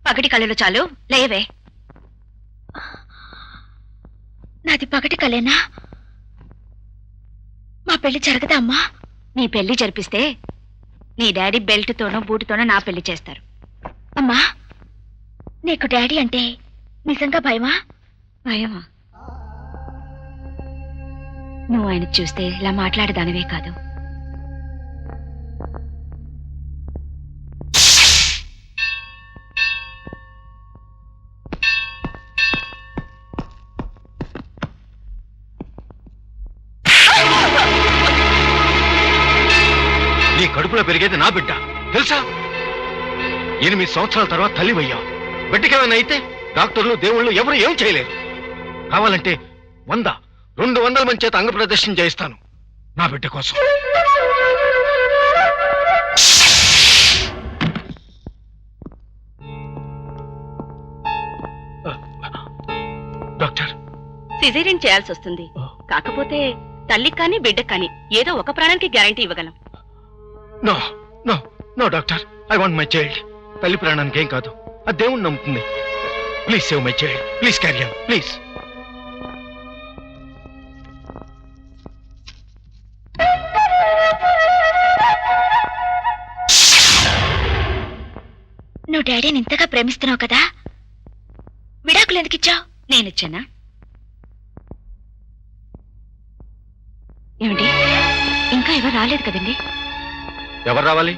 పగటి కళలు చాలు, లేవే. నాది పగటి కళేనా? మా పెళ్లి జరగదా అమ్మా? నీ పెళ్లి జరిపిస్తే నీ డాడీ బెల్ట్తోనో బూటుతోనో నా పెళ్లి చేస్తారు. అమ్మా, నీకు డాడీ అంటే నిజంగా భయమా? భయమా? నువ్వు ఆయన చూస్తే ఇలా మాట్లాడేదానివే కాదు. నీ కడుపులో పెరిగేది నా బిడ్డ తెలుసా? 8 సంవత్సరాల తర్వాత తల్లివయ్యా. బిడ్డకేమైనా అయితే డాక్టర్లు దేవుళ్ళు ఎవరు ఏం చేయలేరు. కావాలంటే 100-200 మంది చేత అంగ ప్రదర్శన చేయిస్తాను నా బిడ్డ కోసం. డాక్టర్, సిజేరియన్ చేయాల్సి వస్తుంది. కాకపోతే తల్లికి కానీ బిడ్డకు కానీ ఏదో ఒక ప్రాణానికి గ్యారంటీ ఇవ్వగలం. No no no doctor, I want my child. తల్లి ప్రాణానికి ఏం కాదు, ఆ దేవుణ్ణి నమ్ముతుంది. Please save my child, please carry on, please. నువ్వు డాడీని ఇంతగా ప్రేమిస్తున్నావు కదా, విడాకులు ఎందుకు ఇచ్చావు? నేనిచ్చానా? ఏమిటి, ఇంకా ఎవరు రాలేదు కదండి? ఎవరు రావాలి?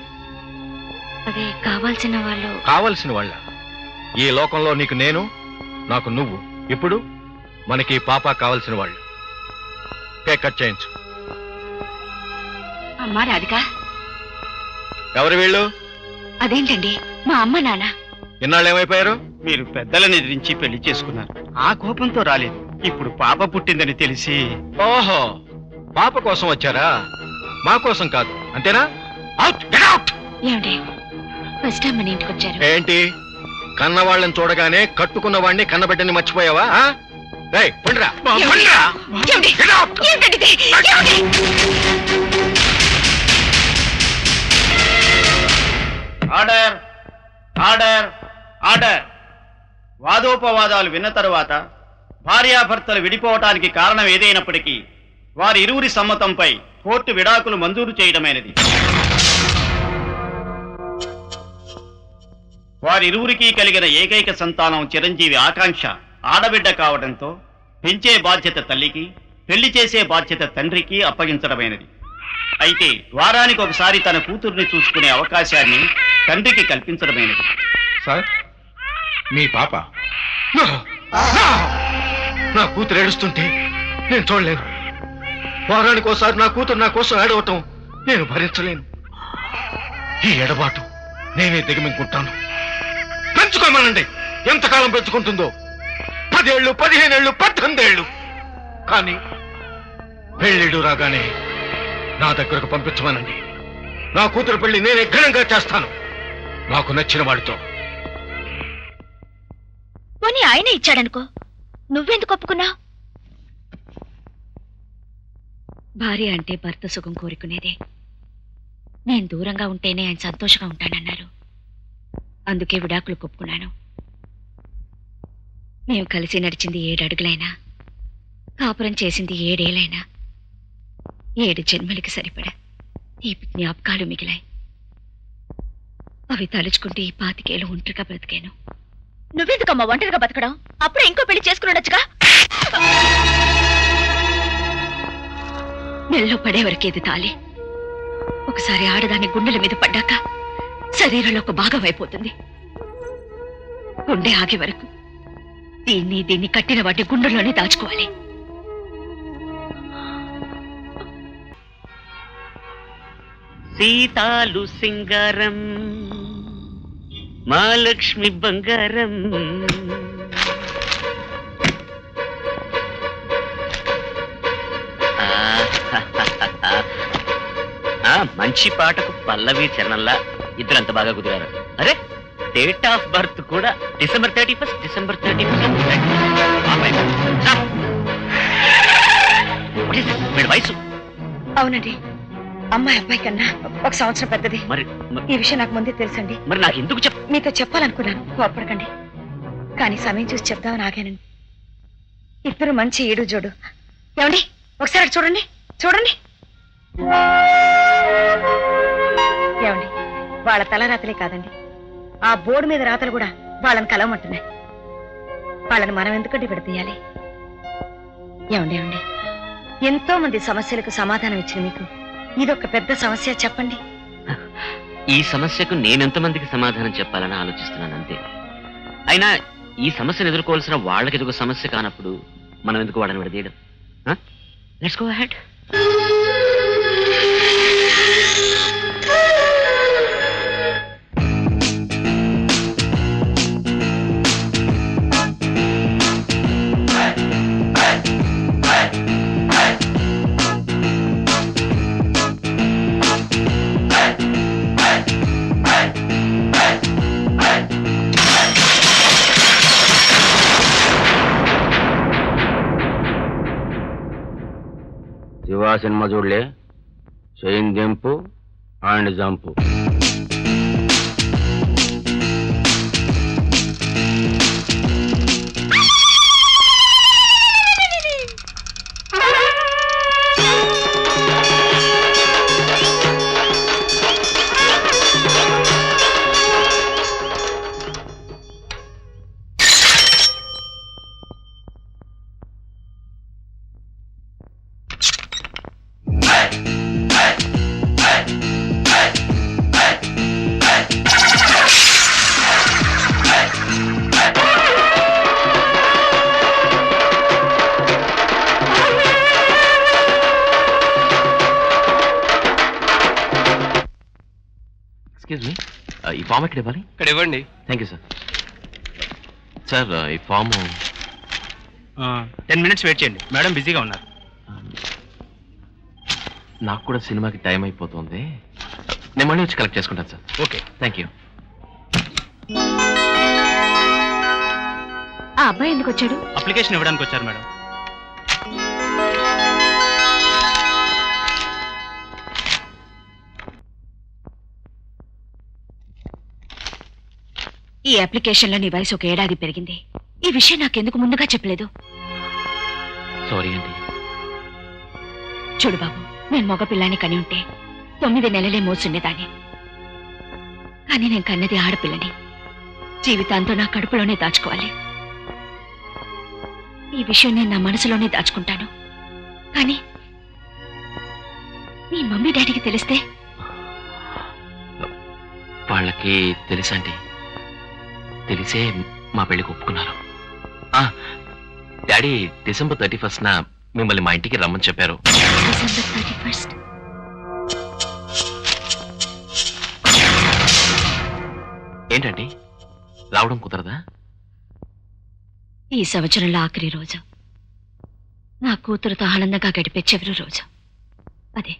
అదే కావాల్సిన వాళ్ళు. కావలసిన వాళ్ళ? ఈ లోకంలో నీకు నేను, నాకు నువ్వు. ఇప్పుడు మనకి పాప కావలసిన వాళ్ళు. కేక్ కట్ చేయించు. అమ్మా రాధిక. ఎవరు వీళ్ళు? అదేంటండి, మా అమ్మ నాన్న. ఇన్నాళ్ళు ఏమైపోయారు? మీరు పెద్దలని ఎదిరించి పెళ్లి చేసుకున్నారు. ఆ కోపంతో రాలేదు. ఇప్పుడు పాప పుట్టిందని తెలిసి. ఓహో, పాప కోసం వచ్చారా? మా కోసం కాదు, అంతేనా? Out, get out. ఏమిటి, ఫస్ట్ టైం మన ఇంటికి వచ్చారు? ఏంటి, కన్నవాళ్ళని చూడగానే కట్టుకున్న వాడిని కన్నబిడ్డని మర్చిపోయావా? రేయ్, పండ్రా, పండ్రా. ఏమిటి? Get out. ఏమిటండి ఇది? ఏమిటి? Order, order, order. వాదోపవాదాలు విన్న తరువాత భార్యాభర్తలు విడిపోవటానికి కారణం ఏదైనప్పటికీ వారి ఇరువురి సమ్మతంపై కోర్టు విడాకులు మంజూరు చేయడమైనది. వారిరువురికి కలిగిన ఏకైక సంతానం చిరంజీవి ఆకాంక్ష ఆడబిడ్డ కావడంతో పెంచే బాధ్యత తల్లికి, పెళ్లి చేసే బాధ్యత తండ్రికి అప్పగించడమైనది. అయితే వారానికి ఒకసారి తన కూతుర్ని చూసుకునే అవకాశాన్ని తండ్రికి కల్పించడమైనది. సార్, మీ పాప? నా కూతురు ఏడుస్తుంటే నేను చూడలేను. వారానికి ఒకసారి నా కూతురు నా కోసం ఏడవటం నేను భరించలేను. ఈ ఎడబాటు నేనే దిగమింగుంటాను. పెంచుకోమనండి, ఎంతకాలం పెంచుకుంటుందో. 10 ఏళ్ళు, 15 ఏళ్ళు, 18 ఏళ్ళు. కానీ పెళ్ళిడు రాగానే నా దగ్గరకు పంపించమనండి. నా కూతురు పెళ్లి నేనే ఘనంగా చేస్తాను, నాకు నచ్చిన వాడితో. పోనీ ఆయనే ఇచ్చాడనుకో, నువ్వెందుకు ఒప్పుకున్నావు? భార్య అంటే భర్త సుఖం కోరుకునేదే. నేను దూరంగా ఉంటేనే ఆయన సంతోషంగా ఉంటానన్నారు. అందుకే విడాకులు ఒప్పుకున్నాను. మేము కలిసి నడిచింది 7 అడుగులైనా, కాపురం చేసింది 7 ఏళ్ళైనా, 7 జన్మలకి సరిపడా ఈ జ్ఞాపకాలు మిగిలాయి. అవి తలుచుకుంటే ఈ 25 ఏళ్ళు ఒంటరిగా బ్రతికాను. నువ్వెందుకమ్మా ఒంటరిగా బతకడం? అప్పుడే ఇంకో పెళ్లి చేసుకుని ఉండొచ్చుగా. నెలలో పడే వరకేది తాలి. ఒకసారి ఆడదాని గుండెల మీద పడ్డాక శరీరంలో ఒక భాగం అయిపోతుంది. గుండె ఆగే వరకు దీన్ని కట్టిన వాటి గుండెల్లోనే దాచుకోవాలి. సీతాలు సింగారం, మహాలక్ష్మి బంగారం. మంచి పాటకు పల్లవి చరణంలా ఇద్దరు అంత బాగా కుదిరారు. అరే, డేట్ ఆఫ్ బర్త్ కూడా December 31st, December 31st. వీడి వయసు? అవునండి, అమ్మాయి అబ్బాయి కన్నా 1 సంవత్సరం పెద్దది. మరి ఈ విషయం నాకు ముందే తెలుసండి. మరి నాకు ఎందుకు మీతో చెప్పాలనుకున్నాను, కోపడకండి. కానీ సమయం చూసి చెప్దామని ఆగానండి. ఇద్దరు మంచి ఈడు జోడు. ఏమండి, ఒకసారి అటు చూడండి, చూడండి. ఏమండి, వాళ్ళ తలరాతలే కాదండి, ఆ బోర్డు మీద రాతలు కూడా వాళ్ళని కలవమంటున్నాయి. వాళ్ళని మనం ఎందుకంటే విడదీయాలి? ఏమండి, ఎంతో మంది సమస్యలకు సమాధానం ఇచ్చిన మీకు ఇదొక పెద్ద సమస్య. చెప్పండి. ఈ సమస్యకు నేనెంతమందికి సమాధానం చెప్పాలని ఆలోచిస్తున్నాను అంతే. అయినా ఈ సమస్యను ఎదుర్కోవాల్సిన వాళ్ళకి ఇదొక సమస్య కానప్పుడు మనం ఎందుకు వాడని విడదీయడం? Let's go ahead. శివ సినిమా చూడలే? Chain jump and jump. Excuse me, ఈ ఫామ్ ఎక్కడ ఇవ్వాలి? ఇక్కడ ఇవ్వండి. Thank you sir. సార్ ఈ ఫామ్ 10 minutes వెయిట్ చేయండి, మేడం బిజీగా ఉన్నారు. నాకు కూడా సినిమాకి టైం అయిపోతుంది, నేను మళ్ళీ వచ్చి కలెక్ట్ చేసుకుంటాను సార్. Okay, thank you. ఆ అబ్బాయి ఎందుకు వచ్చాడు? అప్లికేషన్ ఇవ్వడానికి వచ్చారు మేడం. ఈ అప్లికేషన్లో నీ వయసు 1 ఏడాది పెరిగింది. ఈ విషయం నాకెందుకు ముందుగా చెప్పలేదు? సారీ అండి. చూడు బాబు, నేను మగపిల్లాన్ని కని ఉంటే 9 నెలలే మోసుండేదాన్ని. కానీ నేను కన్నది ఆడపిల్లని. జీవితాంతో నా కడుపులోనే దాచుకోవాలి. ఈ విషయం నేను నా మనసులోనే దాచుకుంటాను. కానీ నీ మమ్మీ డాడీకి తెలిస్తే? వాళ్ళకి తెలుసండి, తెలిసే మా పెళ్లికి ఒప్పుకున్నారు. డాడీ December 31st మిమ్మల్ని మా ఇంటికి రమ్మని చెప్పారు. December 31st. ఏంటండి, రావడం కుదరదా? ఈ సంవత్సరంలో ఆఖరి రోజు, నా కూతురుతో ఆనందంగా గడిపే చివరి రోజు అదే.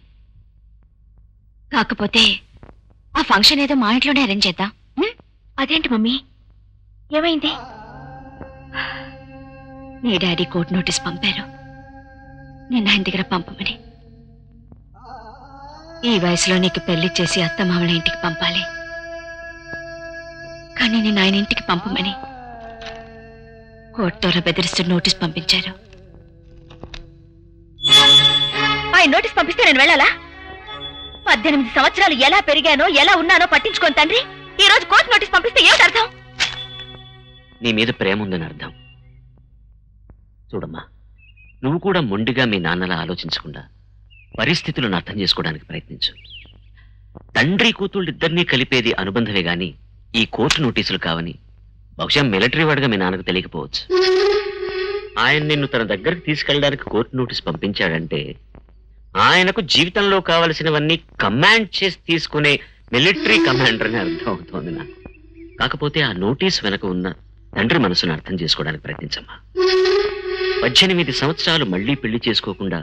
కాకపోతే ఆ ఫంక్షన్ ఏదో మా ఇంట్లోనే అరేంజ్ చేద్దాం. అదేంటి మమ్మీ, ఏమైంది? నీ డాడీ కోర్టు నోటీస్ పంపారు, నిన్న ఆయన దగ్గర పంపమని. ఈ వయసులో నీకు పెళ్లి చేసి అత్తమామల ఇంటికి పంపాలి, కానీ నేను ఆయన ఇంటికి పంపమని కోర్టుతో బెదిరిస్తూ నోటీస్ పంపించారు. ఆయన నోటీస్ పంపిస్తే నేను వెళ్ళాలా? 18 సంవత్సరాలు ఎలా పెరిగానో ఎలా ఉన్నానో పట్టించుకోని తండ్రి ఈ రోజు కోర్టు నోటీస్ పంపిస్తే ఏమిటి అర్థం? నీ మీద ప్రేమ ఉందని అర్థం. చూడమ్మా, నువ్వు కూడా మొండిగా మీ నాన్నలా ఆలోచించకుండా పరిస్థితులను అర్థం చేసుకోవడానికి ప్రయత్నించు. తండ్రి కూతుళ్ళిద్దరినీ కలిపేది అనుబంధమే గాని ఈ కోర్టు నోటీసులు కావని బహుశా మిలిటరీ వాడిగా మీ నాన్నకు తెలియకపోవచ్చు. ఆయన నిన్ను తన దగ్గరకు తీసుకెళ్ళడానికి కోర్టు నోటీస్ పంపించాడంటే ఆయనకు జీవితంలో కావలసినవన్నీ కమాండ్ చేసి తీసుకునే మిలిటరీ కమాండర్ అని అర్థం అవుతోంది నాకు. కాకపోతే ఆ నోటీస్ వెనక ఉన్న తండ్రి మనసును అర్థం చేసుకోవడానికి ప్రయత్నించమ్మా. 18 సంవత్సరాలు మళ్లీ పెళ్లి చేసుకోకుండా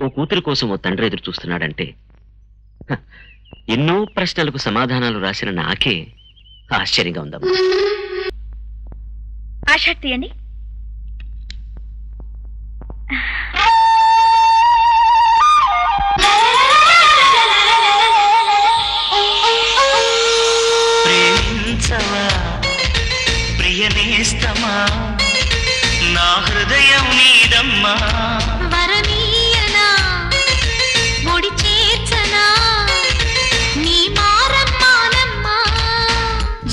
ఓ కూతురు కోసం ఓ తండ్రి ఎదురు చూస్తున్నాడంటే ఎన్నో ప్రశ్నలకు సమాధానాలు రాసిన నాకే ఆశ్చర్యంగా ఉందమ్మా. ఆ షర్ట్ తీయండి. ప్రేమించవా ప్రియనేస్తమా, నా హృదయం నీదమ్మా. వరనీయనా ముడి చేర్చనా, నీ మారమ్మానమ్మా.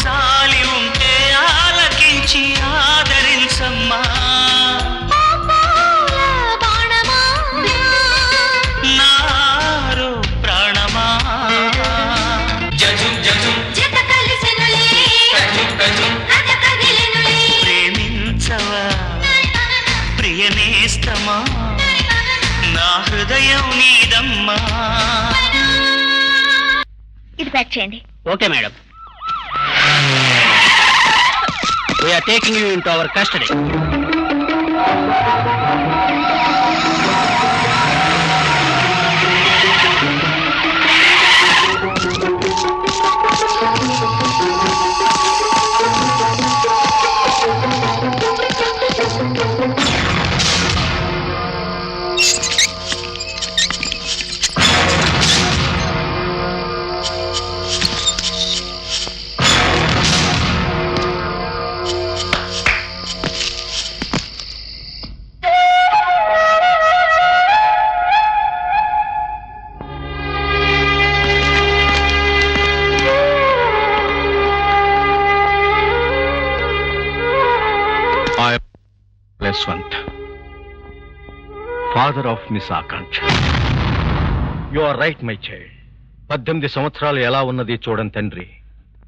జాలి ఉంటే ఆలకించి ఆదరించమ్మా. పాపాల బాణమా, నారో ప్రాణమా. జజు జజు జత కలిసెనులే, కథ కదిలెనులే. ప్రేమించవా ప్రియనేస్తమా, నా హృదయం నీదమ్మా. ఇది ప్యాక్ చేయండి. Okay madam, we're taking you into our custody. Leswant, father of Miss Akanksha. You are right, my child. 18 సంవత్సరాలు ఎలా ఉన్నది చూడని తండ్రి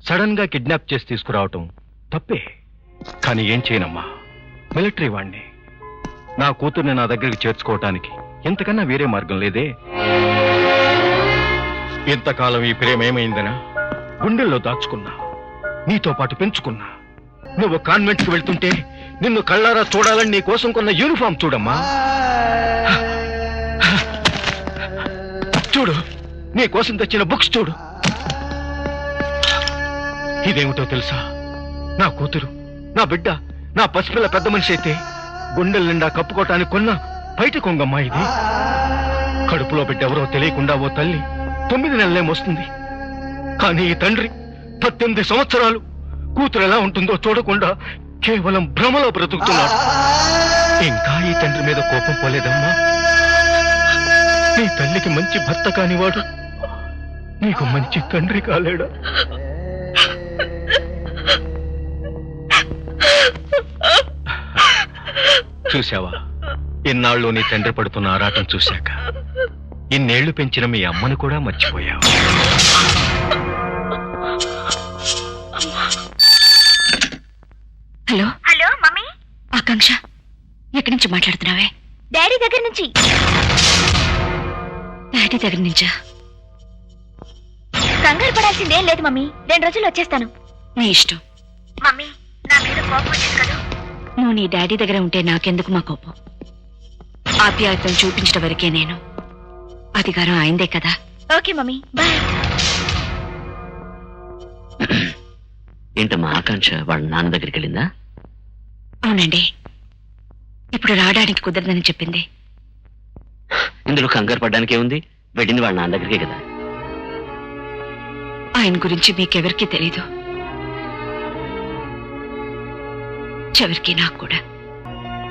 సడన్ గా కిడ్నాప్ చేసి తీసుకురావటం తప్పే. కానీ ఏం చేయనమ్మా, మిలిటరీ వాణ్ణి. నా కూతుర్ని నా దగ్గరికి చేర్చుకోవటానికి ఇంతకన్నా వేరే మార్గం లేదే. ఇంతకాలం ఈ ప్రేమ ఏమైందనా? గుండెల్లో దాచుకున్నా, నీతో పాటు పెంచుకున్నా. నువ్వు కాన్వెంట్ కి వెళ్తుంటే నిన్ను కళ్ళారా చూడాలని నీ కోసం కొన్న యూనిఫామ్ చూడమ్మా. చూడు, నీ కోసం తెచ్చిన బుక్స్ చూడు. ఇదేమిటో తెలుసా? నా కూతురు, నా బిడ్డ, నా పసిపిల్ల పెద్ద మనిషి అయితే గుండెల నిండా కప్పుకోవటానికి కొన్న బయట కొంగమ్మా ఇది. కడుపులో బిడ్డ ఎవరో తెలియకుండా ఓ తల్లి 9 నెలలే మోస్తుంది. కానీ ఈ తండ్రి 18 సంవత్సరాలు కూతురు ఎలా ఉంటుందో చూడకుండా కేవలం భ్రమలో బ్రతుకుతున్నాడు. ఇంకా ఈ తండ్రి మీద కోపం పోలేదమ్మా? నీ తల్లికి మంచి భర్త కానివాడు నీకు మంచి తండ్రి కాలేడా? చూశావా, ఇన్నాళ్ళు నీ తండ్రి పడుతున్న ఆరాటం చూశాక ఇన్నేళ్లు పెంచిన మీ అమ్మను కూడా మర్చిపోయావు. Hello hello mummy. ఆకాంక్ష, ఎక్కడి నుంచి మాట్లాడుతున్నావే? డాడీ దగ్గర నుంచి. డాడీ దగ్గర నుంచా? కంగారు పడాల్సిందేం లేదు మమ్మీ, 2 రోజులు వచ్చేస్తాను. నీ ఇష్టం మమ్మీ. నా మీద కోపం వచ్చింది కదా. నువ్వు నీ డాడీ దగ్గర ఉంటే నాకెందుకు మా కోపం? ఆప్యాయతను చూపించడం వరకే నేను. అధికారం అయిందే కదా. Okay mummy, bye. ఏంటమ్మా ఆకాంక్ష వాళ్ళ నాన్న దగ్గరికి వెళ్ళిందా? అవునండి, ఇప్పుడు రావడానికి కుదరదని చెప్పింది. ఇందులో కంగారు పడ్డానికి ఏముంది? వెళ్ళింది వాళ్ళ నాన్న దగ్గరికే కదా. ఆయన గురించి మీకెవరికీ తెలీదు, చివరికి నాకు కూడా.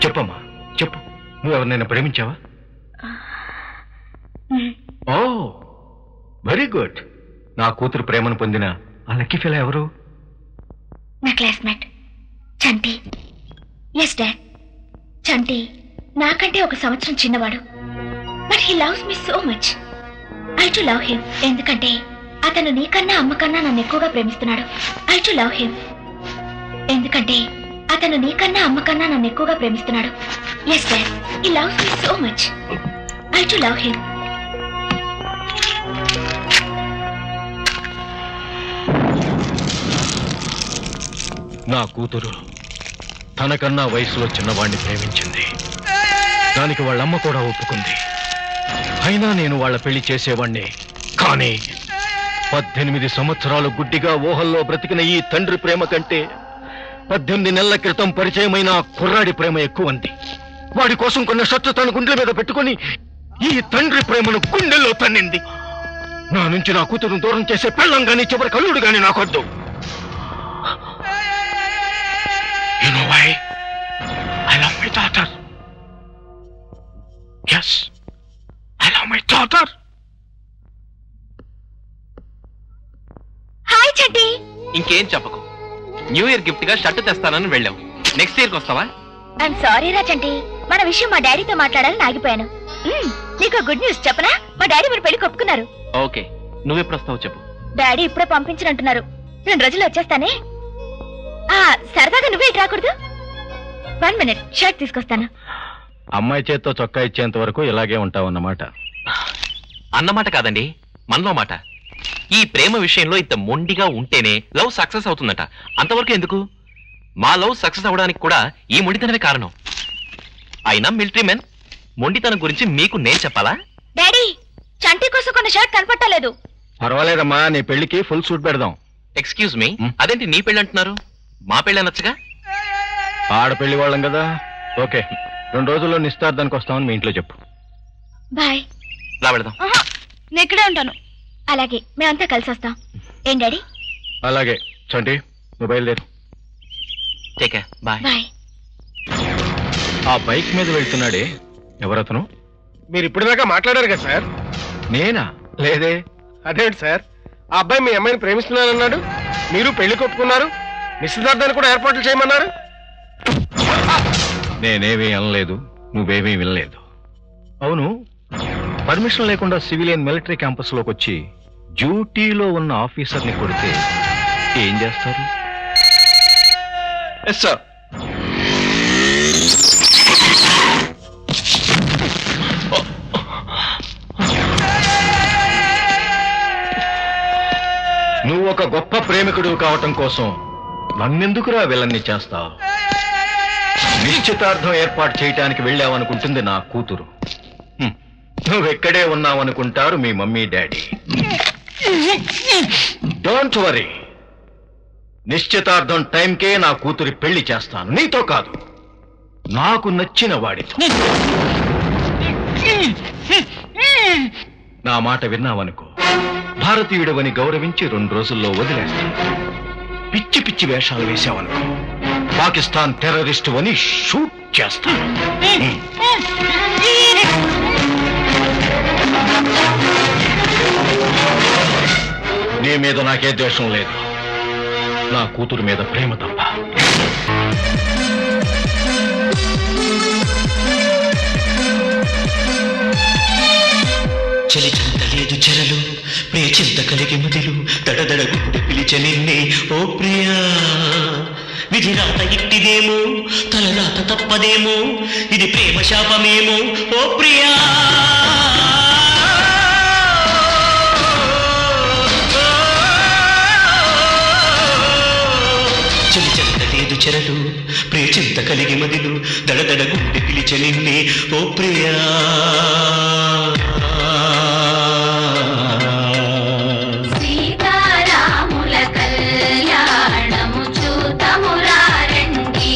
చెప్పమ్మా, చెప్పు. నువ్వెవరినైనా ప్రేమించావా? Oh, very good. నా కూతురు ప్రేమను పొందిన ఆ లక్కీ ఫెలో ఎవరు? నా classmate Chanti. Yes dad, Chanti నాకంటే 1 సంవత్సరం చిన్నవాడు. But he loves me so much. I too love him. ఎందుకంటే అతను నీకన్నా అమ్మకన్నా నన్ను ఎక్కువగా ప్రేమిస్తున్నాడు. I too love him. ఎందుకంటే అతను నీకన్నా అమ్మకన్నా నన్ను ఎక్కువగా ప్రేమిస్తున్నాడు. Yes dad, he loves me so much. I too love him. నా కూతురు తనకన్నా వయసులో చిన్నవాణ్ణి ప్రేమించింది. దానికి వాళ్ళమ్మ కూడా ఒప్పుకుంది. అయినా నేను వాళ్ళ పెళ్లి చేసేవాణ్ణి. కానీ 18 సంవత్సరాలు గుడ్డిగా ఊహల్లో బ్రతికిన ఈ తండ్రి ప్రేమ కంటే 18 నెలల క్రితం పరిచయమైన ఆ కుర్రాడి ప్రేమ ఎక్కువంది. వాడి కోసం కొన్న షర్టు తన గుండెల మీద పెట్టుకుని ఈ తండ్రి ప్రేమను గుండెల్లో తన్నింది. నా నుంచి నా కూతురును దూరం చేసే పెళ్ళం గాని చివరి కల్లుడు గాని నాకొద్దు. You know why? I love my daughter. Yes, I love my daughter. Hi Chanti. ఇంకేం చెప్పకు. న్యూ ఇయర్ గిఫ్ట్ గా షర్ట్ తెస్తానని వెళ్ళావు. నెక్స్ట్ ఇయర్కి వస్తావా? ఐఎమ్ సారీ రా చంటి, మన విషయం మా డాడీతో మాట్లాడాలని ఆగిపోయాను. నీకు గుడ్ న్యూస్ చెప్పనా? మా డాడీ మన పెళ్లి ఒప్పుకున్నారు. ఓకే, నువ్వెప్పుడు వస్తావు చెప్పు. డాడీ ఇప్పుడే పంపించినట్టున్నారు. 2 రోజులు వచ్చేస్తానే. సరదాగా నువ్వే ఇటు రాకూడదు? 1 మినిట్, షర్ట్ తీసుకొస్తాను. అమ్మాయి చేత్తో చొక్కా ఇచ్చేంత వరకు ఇలాగే ఉంటావు అన్నమాట. అన్నమాట కాదండి, మనలో మాట. ఈ ప్రేమ విషయంలో ఇంత మొండిగా ఉంటేనే లవ్ సక్సెస్ అవుతుందట. అంతవరకు ఎందుకు? మా లవ్ సక్సెస్ అవడానికి కూడా ఈ మొండితనమే కారణం. అయినా మిలిటరీ మెన్ మొండితనం గురించి మీకు నేను చెప్పాలా? డాడీ, చంటి కోసం కొన్న షర్ట్ కనపట్టలేదు. పర్వాలేదమ్మా, నీ పెళ్లికి ఫుల్ సూట్ పెడదాం. ఎక్స్క్యూజ్ మీ, అదేంటి నీ పెళ్ళి అంటున్నారు? మా పెళ్ళి అనొచ్చుగా? ఆడపెళ్లి వాళ్ళం కదా. ఓకే, 2 రోజుల్లో నిశ్చితార్థానికి వస్తామని మీ ఇంట్లో చెప్పు. బాయ్. రా వెళదాం. నేను ఇక్కడే ఉంటాను. అలాగే, మేమంతా కలిసి వస్తాం. ఏం డాడీ? అలాగే. చంటి, నువ్వు బయలుదేరు. Take care, bye. బాయ్. ఆ బైక్ మీద వెళ్తున్నాడే, ఎవరతను? మీరు ఇప్పటిదాకా మాట్లాడారు కదా సార్? నేనా? లేదే. అదేంటి సార్, ఆ అబ్బాయి మీ అమ్మాయిని ప్రేమిస్తున్నానన్నాడు. మీరు పెళ్లి కొప్పుకున్నారు, నిశ్చితార్థాన్ని కూడా ఏర్పాట్లు చేయమన్నారు. నేనేమీ అనలేదు, నువ్వేమీ వినలేదు. అవును, పర్మిషన్ లేకుండా సివిలియన్ మిలిటరీ క్యాంపస్ లోకి వచ్చి డ్యూటీలో ఉన్న ఆఫీసర్ని కొడితే ఏం చేస్తారు? Yes sir. నువ్వు ఒక గొప్ప ప్రేమికుడు కావటం కోసం నన్నెందుకురా విలన్ని చేస్తావు? నిశ్చితార్థం ఏర్పాటు చేయటానికి వెళ్ళావనుకుంటుంది నా కూతురు. నువ్వెక్కడే ఉన్నావనుకుంటారు మీ మమ్మీ డాడీ. డోంట్ వరీ, నిశ్చితార్థం టైంకే నా కూతురి పెళ్లి చేస్తాను. నీతో కాదు, నాకు నచ్చిన వాడితో. నా మాట విన్నావనుకో, భారతీయుడవని గౌరవించి 2 రోజుల్లో వదిలేస్తాను. పిచ్చి పిచ్చి వేషాలు వేశావనుకో, పాకిస్తాన్ టెర్రరిస్టు అని షూట్ చేస్తాను. నీ మీద నాకే ద్వేషం లేదు, నా కూతురు మీద ప్రేమ తప్ప. చలి చింత లేదు చెరలు, ప్రియ చింత కలిగి ముదిలు, దడదడ గుండె పిలిచే నిన్నే ఓ ప్రియా. విధి రాత ఇట్టిదేమో, తలరాత తప్పదేమో, ఇది ప్రేమ శాపమేమో ఓ ప్రియా. చలి చింత లేదు చెరలు, ప్రియ చింత కలిగి మదిలు, దడదడ గుండె పిలిచే నిన్నే ఓ ప్రియా. సీతారాముల కళ్యాణము చూతమురారండి,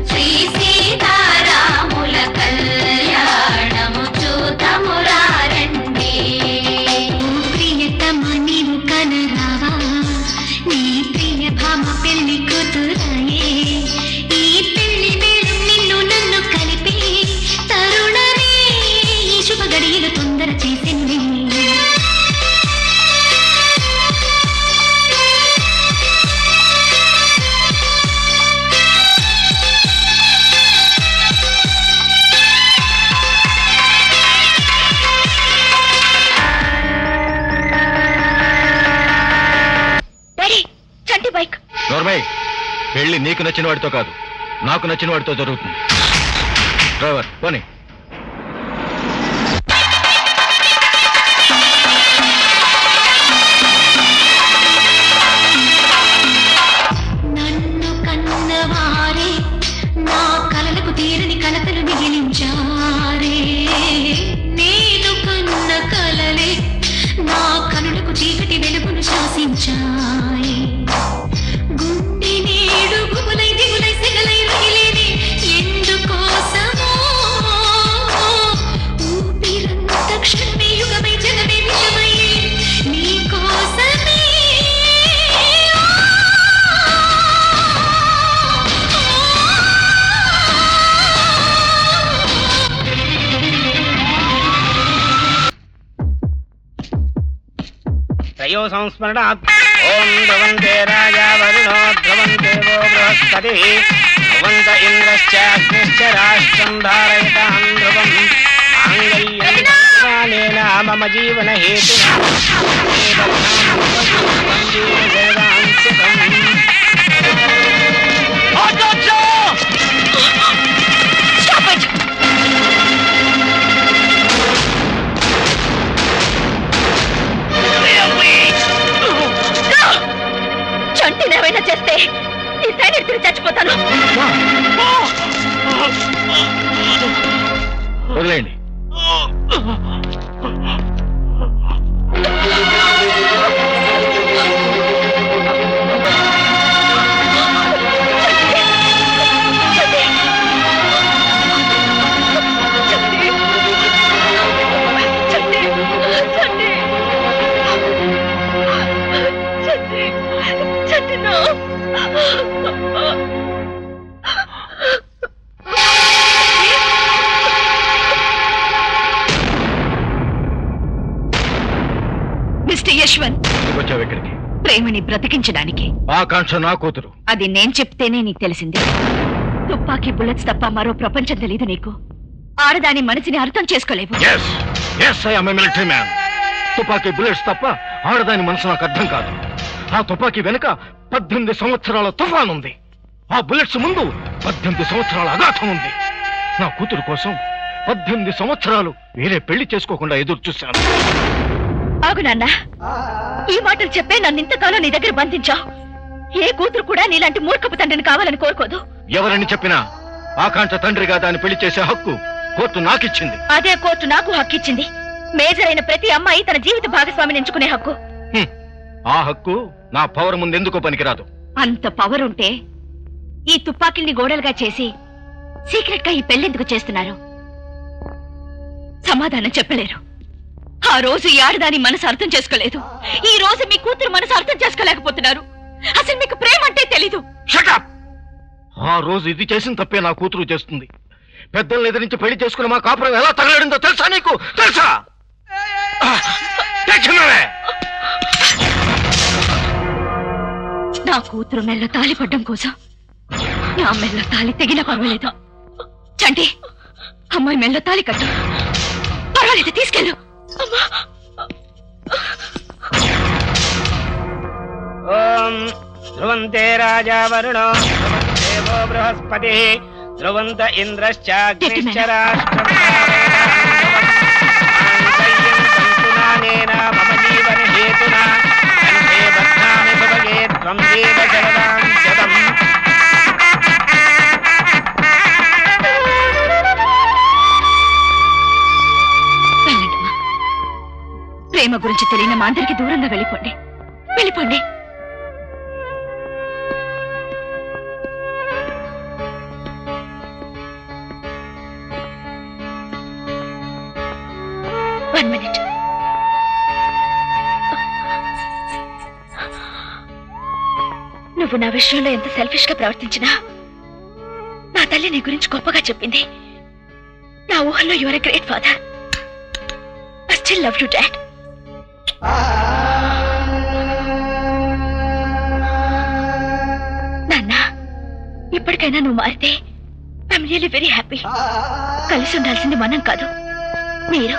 శ్రీ సీతారాముల కళ్యాణము చూతమురారండి. ప్రియతమ నీవు కనరావా, నీ ప్రియ భామ పెళ్లి కూతురాయే. ఈ పెళ్లి మేళం నిన్ను నన్ను కలిపి తరుణమే ఈ శుభ గడియలు తొందర చేసింది. డాడీ, చంటి బైక్. నోర్మై, పెళ్లి నీకు నచ్చిన వాడితో కాదు, నాకు నచ్చిన వాడితో జరుగుతుంది. డ్రైవర్ పోనీ. నన్ను కన్నవారే నా కలలకు తీరని కలతలు మిగిలించారే. నేను కన్న కలలే నా కనులకు చీకటి వెలుగును శాసించాయి. గుండె నేడు గుబులై దిగులై సెగలై రగిలేని ఎందుకోసమో, ఊపిరంత క్షణమే యుగమై జగమే విషమై నీ కోసమే. त्रयो संस्मरणात् ओम ध्रुवन्ते राजा वरुणो ध्रुवन्ते वो बृहस्पति ध्रुवन्त इन्द्रश्चाग्निश्च राष्ट्रं धारयतां ध्रुवम् माङ्गल्येन मम जीवन हेतुना చంటినేమైనా చేస్తే ఈ సైడ్ ఎత్తుని చచ్చిపోతాను. వదిలేయండి. మిస్టర్ యశ్వంత్, వచ్చావు ఇక్కడికి ప్రేమని బ్రతికించడానికి. ఆకాంక్ష నా కూతురు. అది నేను చెప్తేనే నీకు తెలిసింది. తుపాకీ బుల్లెట్స్ తప్ప మరో ప్రపంచం తెలీదు నీకు. ఆడదాని మనసుని అర్థం చేసుకోలేవు. Military man. తుపాకీ బుల్లెట్స్ తప్ప ఆడదాని మనసు నాకు అర్థం కాదు. ఆ తుపాకీ వెనుక 18 సంవత్సరాల తుఫాన్ ఉంది. ఆ బుల్లెట్స్ ముందు 18 సంవత్సరాల అగాధం ఉంది. నా కూతురు కోసం 18 సంవత్సరాలు వేరే పెళ్లి చేసుకోకుండా ఎదురు చూశాను. ఆగు నాన్న, ఈ మాటలు చెప్పే నన్ను ఇంతకాలం నీ దగ్గర బంధించావు. ఏ కూతురు కూడా నీలాంటి మూర్ఖపు తండ్రిని కావాలని కోరుకోదు. ఎవరని చెప్పినా ఆకాంక్ష తండ్రిగా దాన్ని పెళ్లి చేసే హక్కు కోర్టు నాకిచ్చింది. అదే కోర్టు నాకు హక్కిచ్చింది. మేజర్ అయిన ప్రతి అమ్మాయి తన జీవిత భాగస్వామిని ఎంచుకునే హక్కు. ఆ హక్కు నా పవర్ ముందెందుకు పనికిరాదు. అంత పవర్ ఉంటే ఈ తుపాకీల్ని గోడలుగా చేసి సీక్రెట్ గా ఈ పెళ్లెందుకు చేస్తున్నారు? సమాధానం చెప్పలేరు. ఆ రోజు ఈ ఆడదాని మనసు అర్థం చేసుకోలేదు. ఈ రోజు మీ కూతురు మనసు అర్థం చేసుకోలేకపోతున్నారు. అసలు మీకు ప్రేమ అంటే తెలీదు. ఆ రోజు ఇది చేసిన తప్పే నా కూతురు చేస్తుంది. పెద్దల్ని ఎదిరించి పెళ్లి చేసుకుని మా కాపురం ఎలా తగలడిందో తెలుసా నీకు? తెలుసా? నా కూతురు మెల్ల తాలి పడ్డం కోసం నా మెల్ల తాలి తెగిన పర్వాలేదు. చంటి, అమ్మాయి మెల్ల తాలి కట్టు. పర్వాలేదు, తీసుకెళ్ళు. ఓం ధ్రువంతే రాజా వరుణో దేవో బృహస్పతి ధ్రువంత ఇంద్రశ్చాగ్నిశ్చ రాష్ట్రమేన మమ జీవన హేతునా కంఠే బధ్నామి భవగే త్వం దేవ జగదాం జగం. వెళ్ళండమ్మా. ప్రేమ గురించి తెలియని మా అందరికి దూరంగా వెళ్ళిపోండి. వెళ్ళిపోండి. One minute. నువ్వు నా విషయంలో ఎంత సెల్ఫిష్ గా ప్రవర్తించినా నా తల్లి నీ గురించి గొప్పగా చెప్పింది. నా ఊహల్లో your a great father. I still love you dad. నాన్న, ఇప్పటికైనా నువ్వు మారితే ఐఎమ్ రియల్లీ వెరీ హ్యాపీ. కలిసి ఉండాల్సింది మనం కాదు, మీరు.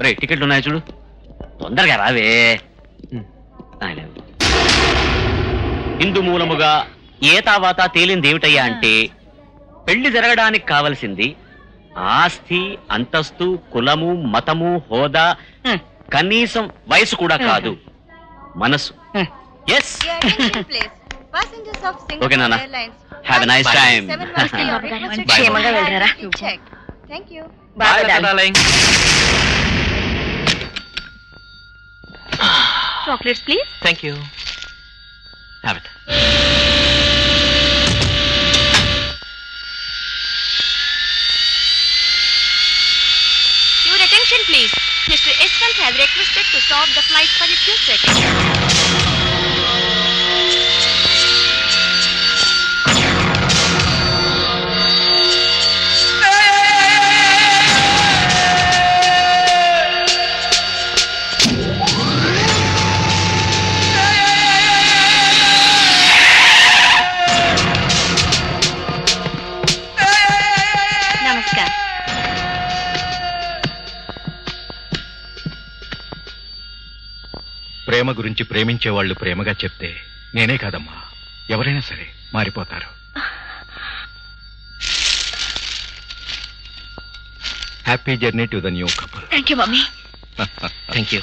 రే, టికెట్లు ఉన్నాయి చూడు, తొందరగా రావే. హిందూ మూలముగా ఏ తావాత తేలిందేమిటయ్యా అంటే పెళ్లి జరగడానికి కావలసింది ఆస్తి, అంతస్తు, కులము, మతము, హోదా, కనీసం వయసు కూడా కాదు, మనసు. ఎస్. ఓకే నాన్న, హ్యావ్ ఎ నైస్ టైం. క్షేమంగా వెళ్ళరా. Chocolates please. Thank you. Have it. Your attention please. Mr. Esfalt has requested to stop the flight for a few seconds. నమస్కారం. ప్రేమ గురించి ప్రేమించే వాళ్ళు ప్రేమగా చెప్తే నేనే కాదమ్మా, ఎవరైనా సరే మారిపోతారు. Happy journey to the new couple. Thank you mummy. Thank you.